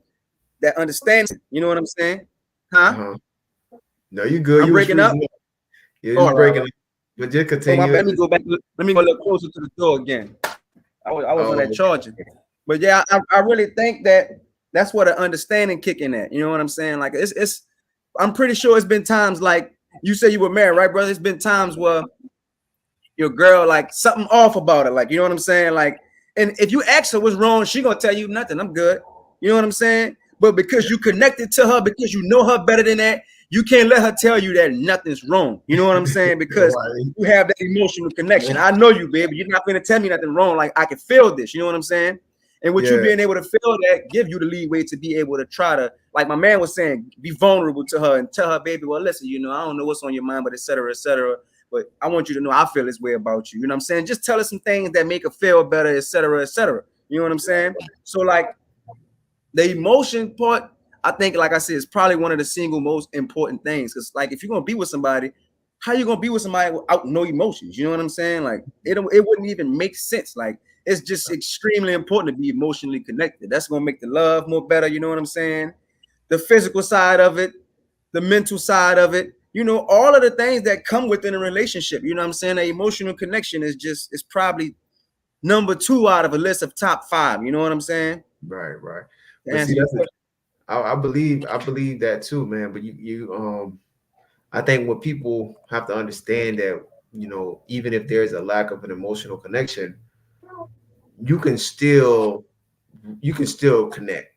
Speaker 4: that understands. You know what I'm saying? Huh?
Speaker 1: uh-huh. No, you good.
Speaker 4: I'm
Speaker 1: You was
Speaker 4: breaking up.
Speaker 1: freezing up. Yeah, you
Speaker 4: Oh,
Speaker 1: was
Speaker 4: all right, all
Speaker 1: breaking
Speaker 4: right.
Speaker 1: up. But just
Speaker 4: Oh my
Speaker 1: continue
Speaker 4: bad.
Speaker 1: it.
Speaker 4: Let me go back. Let me go a little closer to the door again. I was on that
Speaker 1: Oh,
Speaker 4: charging. But yeah, I really think that that's what an understanding kicking at. You know what I'm saying? Like it's I'm pretty sure it's been times like you say you were married, right, brother? It's been times where your girl like something off about it, like you know what I'm saying? Like, and if you ask her what's wrong, she gonna tell you nothing. I'm good. You know what I'm saying? But because you connected to her, because you know her better than that, you can't let her tell you that nothing's wrong. You know what I'm saying? Because
Speaker 1: right.
Speaker 4: you have that emotional connection. I know you, baby. You're not gonna tell me nothing wrong. Like I can feel this. You know what I'm saying? And with you
Speaker 1: Yeah,
Speaker 4: being able to feel that, give you the leeway to be able to try to, like my man was saying, be vulnerable to her and tell her, baby, well, listen, I don't know what's on your mind, but et cetera, et cetera. But I want you to know I feel this way about you. You know what I'm saying? Just tell her some things that make her feel better, et cetera, et cetera. You know what I'm saying? So like the emotion part, I think, like I said, is probably one of the single most important things. Because like if you're gonna be with somebody, how you gonna be with somebody without no emotions? You know what I'm saying? Like it wouldn't even make sense. Like it's just extremely important to be emotionally connected. That's gonna make the love more better. You know what I'm saying? The physical side of it, the mental side of it, all of the things that come within a relationship. You know what I'm saying? The emotional connection is probably number 2 out of a list of top 5. You know what I'm saying?
Speaker 1: right, right.
Speaker 4: To
Speaker 1: But see,
Speaker 4: answer your
Speaker 1: that's
Speaker 4: question.
Speaker 1: I believe that too, man. But I think what people have to understand that, even if there's a lack of an emotional connection, you can still connect,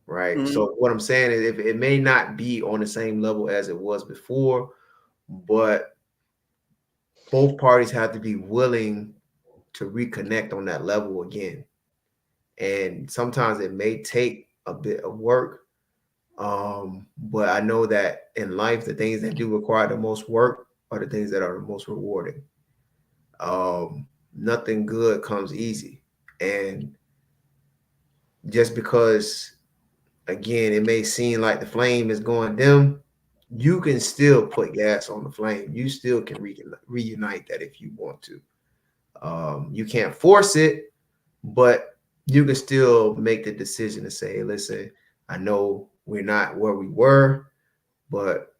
Speaker 1: right?
Speaker 4: Mhm.
Speaker 1: So what I'm saying is, if it may not be on the same level as it was before, but both parties have to be willing to reconnect on that level again. And sometimes it may take a bit of work. But I know that in life, the things that do require the most work are the things that are the most rewarding. Nothing good comes easy. And just because, again, it may seem like the flame is going dim, you can still put gas on the flame. You still can reunite that if you want to. You can't force it, but you can still make the decision to say, listen, I know we're not where we were, but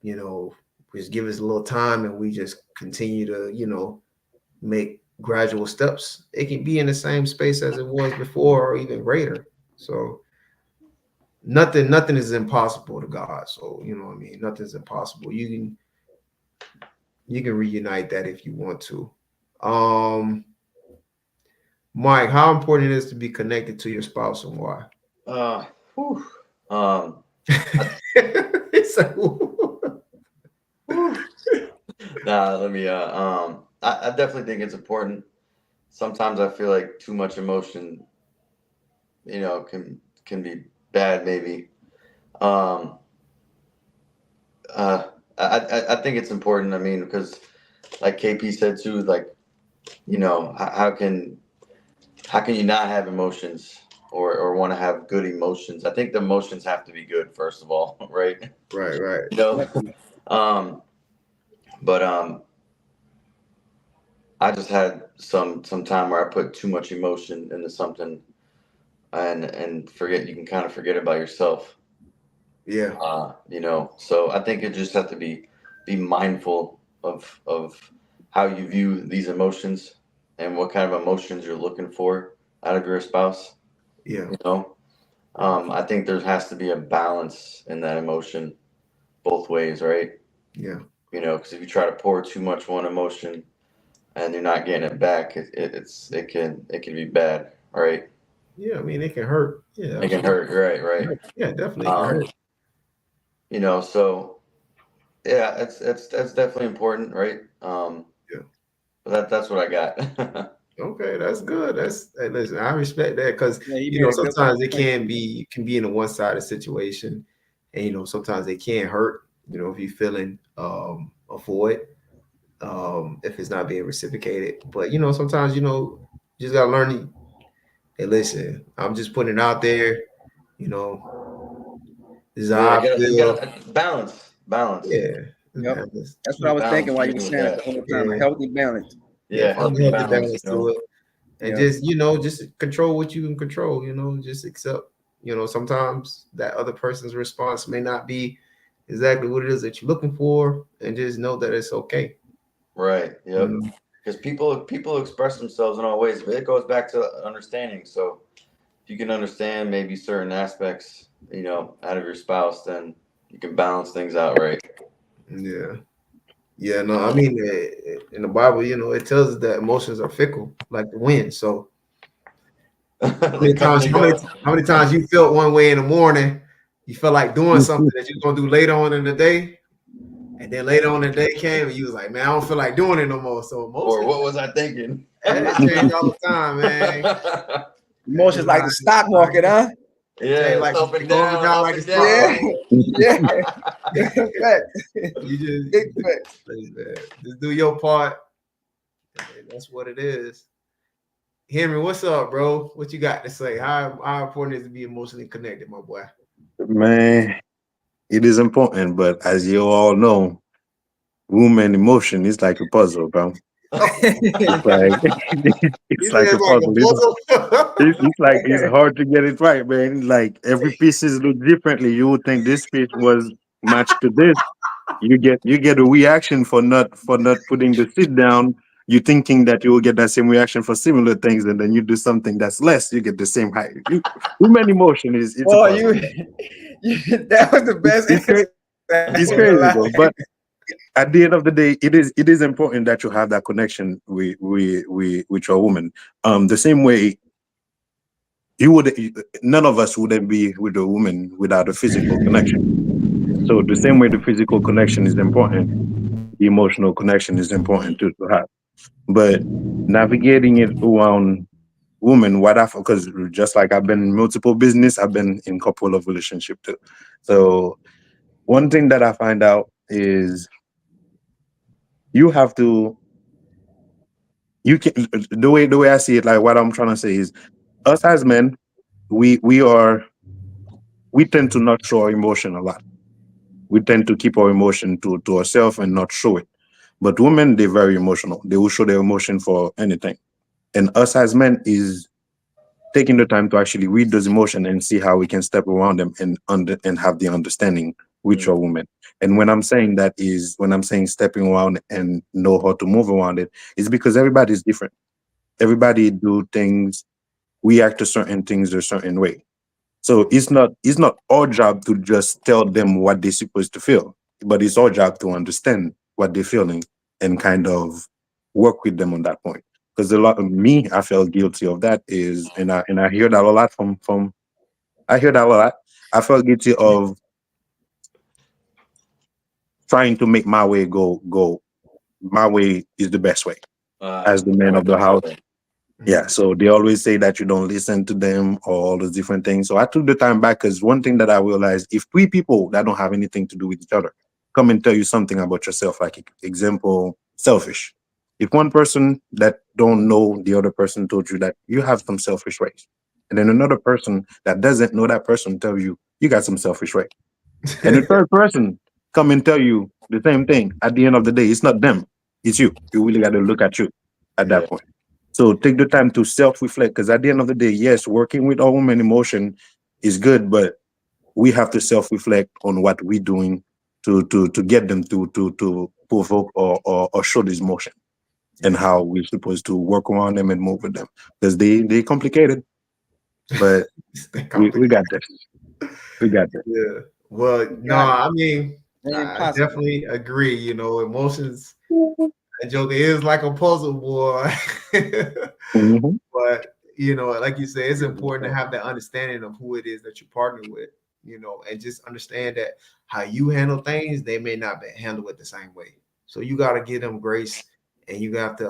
Speaker 1: just give us a little time and we just continue to, make gradual steps. It can be in the same space as it was before or even greater. So nothing is impossible to God. So you know what I mean? Nothing's impossible. You can reunite that if you want to. Um Mike, how important it is to be connected to your spouse and why?
Speaker 3: Whew. I,
Speaker 1: It's like,
Speaker 3: whew. Nah, let me. I definitely think it's important. sometimes I feel like too much emotion, can be bad maybe. Um, uh, I think it's important. I mean, because like KP said too, like how can you not have emotions or want to have good emotions? I think the emotions have to be good first of all, right?
Speaker 1: Right, right.
Speaker 3: You know,
Speaker 4: Definitely.
Speaker 3: um, but I just had some time where I put too much emotion into something, and forget you can kind of forget about yourself.
Speaker 1: Yeah,
Speaker 3: So I think it just have to be mindful of how you view these emotions and what kind of emotions you're looking for out of your spouse.
Speaker 1: yeah,
Speaker 3: You know, I think there has to be a balance in that emotion both ways, right?
Speaker 1: yeah,
Speaker 3: Because if you try to pour too much one emotion and you're not getting it back, it can be bad, right?
Speaker 1: yeah. I mean, it can hurt. Yeah,
Speaker 3: It can
Speaker 1: absolutely.
Speaker 3: hurt, right, right.
Speaker 1: Yeah, definitely, it can
Speaker 3: Um,
Speaker 1: hurt.
Speaker 3: so yeah, it's that's definitely important, right?
Speaker 1: Yeah.
Speaker 3: But that's what I got.
Speaker 1: Okay, that's good. Hey, listen, I respect that because
Speaker 4: Yeah, you made a good
Speaker 1: sometimes it
Speaker 4: point.
Speaker 1: can be in a one-sided situation, and sometimes it can hurt. If you're feeling a void, if it's not being reciprocated. But sometimes you just gotta learn. Hey, listen, I'm just putting it out there. You know, this is
Speaker 3: Yeah,
Speaker 1: how I
Speaker 3: you
Speaker 1: feel.
Speaker 3: got balance, balance.
Speaker 1: Yeah, it's
Speaker 4: Yep.
Speaker 1: balance.
Speaker 4: That's what I
Speaker 3: Be
Speaker 4: was thinking
Speaker 3: balanced
Speaker 4: while you were
Speaker 3: even with
Speaker 4: saying it the
Speaker 3: that.
Speaker 4: whole time. A
Speaker 1: Yeah,
Speaker 4: healthy balance.
Speaker 1: yeah.
Speaker 3: Yeah,
Speaker 1: Find a
Speaker 3: healthy
Speaker 1: healthy
Speaker 3: balance.
Speaker 1: balance to it. And
Speaker 4: Yeah.
Speaker 1: just control what you can control. Just accept. Sometimes that other person's response may not be exactly what it is that you're looking for, and just know that it's okay.
Speaker 3: Right.
Speaker 1: You
Speaker 3: Yep.
Speaker 1: know,
Speaker 3: Because people express themselves in all ways, but it goes back to understanding. So if you can understand maybe certain aspects, out of your spouse, then you can balance things out, right?
Speaker 1: yeah, yeah. No, I mean, in the Bible, it tells us that emotions are fickle, like the wind. So how
Speaker 3: They
Speaker 1: many
Speaker 3: come and
Speaker 1: times,
Speaker 3: they go.
Speaker 1: how many times you felt one way in the morning, you felt like doing something that you're gonna do later on in the day, and then later on in the day came, and you was like, man, I don't feel like doing it no more. So
Speaker 3: Or
Speaker 1: emotions,
Speaker 3: what was I thinking?
Speaker 1: it change all the time, man. And
Speaker 4: Emotions like the stock market, huh?
Speaker 1: change
Speaker 3: Yeah,
Speaker 1: like
Speaker 3: it's up
Speaker 1: it
Speaker 3: and
Speaker 1: goes
Speaker 3: down,
Speaker 1: down
Speaker 3: up
Speaker 1: like the
Speaker 3: and
Speaker 1: stock
Speaker 3: down.
Speaker 4: Yeah.
Speaker 1: market.
Speaker 4: Yeah. Fact.
Speaker 1: You
Speaker 4: Big fact.
Speaker 1: just do your part. And that's what it is. Henry, what's up, bro? What you got to say? How important is it to be emotionally connected, my boy?
Speaker 2: Man, it is important, but as you all know, woman emotion is like a puzzle, bro. It's like
Speaker 1: You
Speaker 2: it's
Speaker 1: say
Speaker 2: like a
Speaker 1: it's like a
Speaker 2: puzzle.
Speaker 1: puzzle.
Speaker 2: It's like it's hard to get it right, man. Like every pieces look differently. You would think this piece was matched to this. You get a reaction for not putting the seat down. You thinking that you will get that same reaction for similar things, and then you do something that's less. You get the same height. Human emotion it's a
Speaker 4: Boy,
Speaker 2: puzzle.
Speaker 4: that was the
Speaker 2: It's
Speaker 4: best
Speaker 2: it's, cra-
Speaker 4: answer. I ain't
Speaker 2: it's
Speaker 4: gonna
Speaker 2: crazy,
Speaker 4: lie.
Speaker 2: bro. But at the end of the day, it is important that you have that connection with your woman. The same way you would none of us wouldn't be with a woman without a physical connection. So the same way the physical connection is important, the emotional connection is important too to have. But navigating it around women, what I because just like I've been in multiple business, I've been in couple of relationship too. So one thing that I find out is you have to you can the way I see it, like what I'm trying to say is us as men, we tend to not show our emotion a lot. We tend to keep our emotion to ourselves and not show it. But women, they're very emotional. They will show their emotion for anything. And us as men is taking the time to actually read those emotions and see how we can step around them and have the understanding with
Speaker 3: Mm,
Speaker 2: your woman. And when I'm saying stepping around and know how to move around it, is because everybody's different. Everybody do things, react to certain things a certain way. So it's not our job to just tell them what they're supposed to feel, but it's our job to understand what they're feeling and kind of work with them on that point. Because a lot of me, I felt guilty of that is, and I hear that a lot from I hear that a lot. I felt guilty of trying to make my way go. My way is the best way as the
Speaker 3: I
Speaker 2: man
Speaker 3: heard
Speaker 2: of the
Speaker 3: that
Speaker 2: house.
Speaker 3: story.
Speaker 2: Yeah, so they always say that you don't listen to them or all those different things. So I took the time back because one thing that I realized, if three people that don't have anything to do with each other come and tell you something about yourself, like example, selfish. If one person that don't know the other person told you that you have some selfish ways, and then another person that doesn't know that person tell you got some selfish ways, and the third person come and tell you the same thing, at the end of the day, it's not them, it's you. You really got to look at you at
Speaker 3: Yeah.
Speaker 2: that point. So take the time to self-reflect, because at the end of the day, yes, working with our human emotion is good, but we have to self-reflect on what we're doing to get them to provoke or show this motion, and
Speaker 1: Yeah.
Speaker 2: how we're supposed to work around them and move with them, because they complicated, but
Speaker 1: They
Speaker 2: we
Speaker 1: complicated.
Speaker 2: got this. We got this.
Speaker 1: Yeah. Well,
Speaker 4: You
Speaker 1: no,
Speaker 4: got it.
Speaker 1: I mean,
Speaker 4: It ain't
Speaker 1: I
Speaker 4: possible.
Speaker 1: definitely agree. You know, emotions. That joke is like a puzzle, boy.
Speaker 2: Mhm.
Speaker 1: But you know, like you say, it's important to have that understanding of who it is that you partner with. You know, and just understand that how you handle things, they may not be handled it the same way. So you got to give them grace, and you got to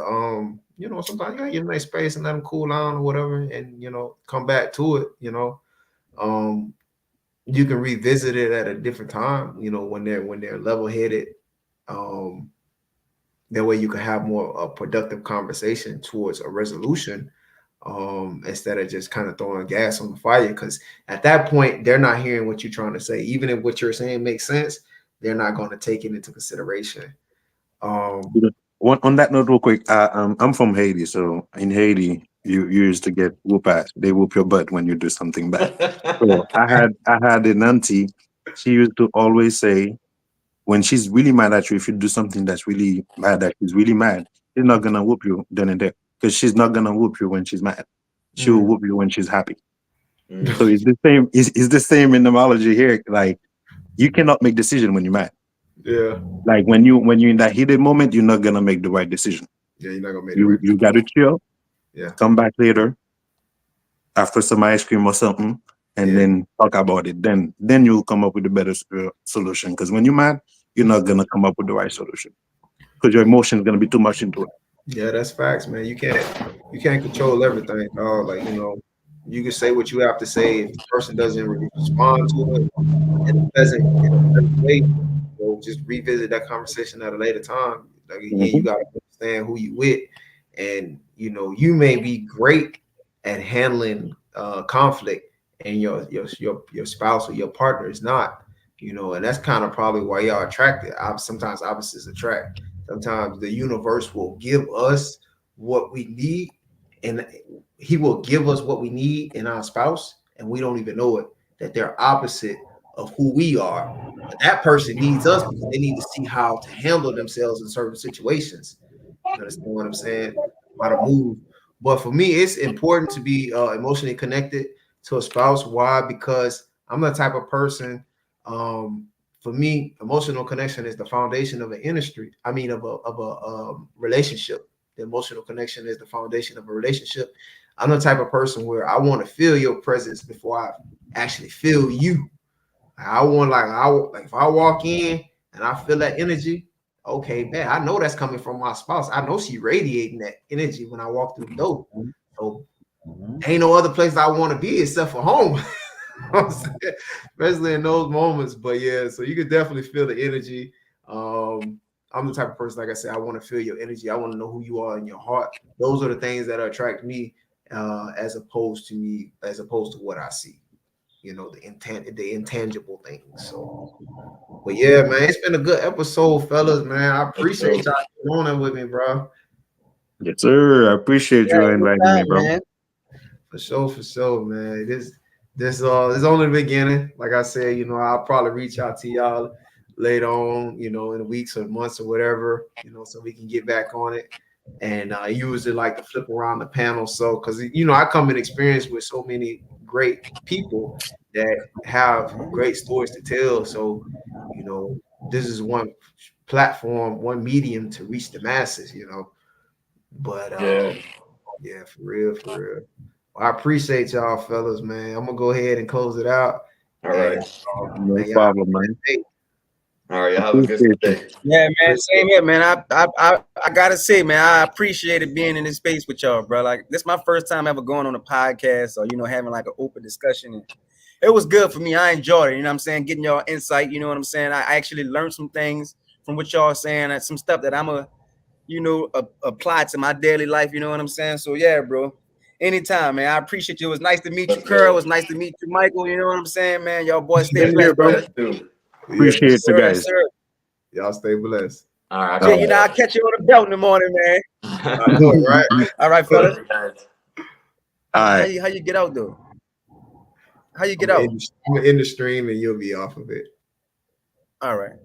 Speaker 1: you know, sometimes you got to give them that space and let them cool down or whatever, and you know, come back to it. You know, um, you can revisit it at a different time. You know, when they're level headed. Um, that way you can have more a productive conversation towards a resolution, instead of just kind of throwing gas on the fire. Because at that point, they're not hearing what you're trying to say. Even if what you're saying makes sense, they're not going to take it into consideration. Um,
Speaker 2: On that note, real quick, I'm from Haiti, so in Haiti, you used to get whoop ass. They whoop your butt when you do something bad. So I had an auntie. She used to always say, when she's really mad at you, if you do something that's really bad, that she's really mad, she's not gonna whoop you then and there, because she's not gonna whoop you when she's mad. She will
Speaker 1: mm,
Speaker 2: whoop you when she's happy.
Speaker 3: Mm.
Speaker 2: So it's the same. It's the same in numerology here. Like, you cannot make decision when you're mad.
Speaker 1: yeah,
Speaker 2: Like when you're in that heated moment, you're not gonna make the right decision.
Speaker 1: yeah, you're not gonna make the
Speaker 2: You
Speaker 1: right.
Speaker 2: you gotta chill,
Speaker 1: Yeah,
Speaker 2: come back later after some ice cream or something, and
Speaker 1: yeah,
Speaker 2: then talk about it. Then you'll come up with a better solution. Because when you're mad, you're not gonna come up with the right solution, because your emotion is gonna be too much into it.
Speaker 1: yeah. That's facts, man. You can't control everything, dog. Like you know, you can say what you have to say. If the person doesn't respond to it in a pleasant way, so just revisit that conversation at a later time. Like again, you
Speaker 2: Mhm.
Speaker 1: gotta understand who you with, and you know you may be great at handling conflict, and your spouse or your partner is not. You know, and that's kind of probably why y'all attracted. Sometimes opposites attract. Sometimes the universe will give us what we need, and he will give us what we need in our spouse, and we don't even know it. That they're opposite of who we are. But that person needs us because they need to see how to handle themselves in certain situations. You understand what I'm saying? How to move. But for me, it's important to be emotionally connected to a spouse. Why? Because I'm the type of person. Um, for me, emotional connection is the foundation of an industry. I mean, of a relationship. The emotional connection is the foundation of a relationship. I'm the type of person where I want to feel your presence before I actually feel you. I want like if I walk in and I feel that energy, okay, man, I know that's coming from my spouse. I know she radiating that energy when I walk through the door. So ain't no other place I want to be except for home. I'm saying? Especially in those moments. But yeah, so you could definitely feel the energy. I'm the type of person, like I said, I want to feel your energy. I want to know who you are in your heart. Those are the things that attract me, as opposed to what I see. You know, the intangible things. So, but yeah, man, it's been a good episode, fellas. Man, I
Speaker 3: Yes,
Speaker 1: appreciate
Speaker 3: sir.
Speaker 1: y'all going on with me, bro.
Speaker 2: Yes, sir. I appreciate
Speaker 4: Yeah,
Speaker 2: you inviting me,
Speaker 4: anytime,
Speaker 2: bro.
Speaker 4: man.
Speaker 1: For sure, man. This is only the beginning. Like I said, you know, I'll probably reach out to y'all later on, you know, in weeks or months or whatever, you know, so we can get back on it. And usually like to flip around the panel. So because you know, I come in experience with so many great people that have great stories to tell. So, you know, this is one platform, one medium to reach the masses, you know. But
Speaker 3: Yeah.
Speaker 1: yeah, for real, for real. Well, I appreciate y'all, fellas, man. I'm gonna go ahead and close it out.
Speaker 3: All
Speaker 1: And
Speaker 3: right.
Speaker 2: No
Speaker 1: man, y'all have
Speaker 2: problem,
Speaker 1: a
Speaker 2: man.
Speaker 1: blessed day.
Speaker 3: All right, y'all have a good
Speaker 2: Appreciate you.
Speaker 3: day.
Speaker 4: Yeah, man. Same here, man. I gotta say, man, I appreciated being in this space with y'all, bro. Like, this is my first time ever going on a podcast or having like an open discussion. And it was good for me. I enjoyed it. You know what I'm saying? Getting y'all insight. You know what I'm saying? I actually learned some things from what y'all saying, and some stuff that I'm apply to my daily life. You know what I'm saying? So yeah, bro. Anytime, man. I appreciate you. It was nice to meet you,
Speaker 3: Let's
Speaker 4: Curl. It
Speaker 3: go.
Speaker 4: was nice to meet you, Michael. You know what I'm saying, man? Y'all boys stay
Speaker 2: Same here,
Speaker 4: blessed,
Speaker 2: bro.
Speaker 4: bro.
Speaker 3: Yes, dude.
Speaker 1: Yeah,
Speaker 2: Appreciate you
Speaker 4: Sir,
Speaker 2: guys.
Speaker 4: sir.
Speaker 1: y'all stay blessed.
Speaker 3: All right,
Speaker 4: Yeah,
Speaker 2: All
Speaker 4: I'll catch you on the belt in the morning, man.
Speaker 1: I know it, right?
Speaker 4: All right, fellas.
Speaker 2: All
Speaker 4: How
Speaker 2: right.
Speaker 4: you get out though? How you get
Speaker 1: I'm
Speaker 4: out?
Speaker 1: in the stream and you'll be off of it.
Speaker 4: All right.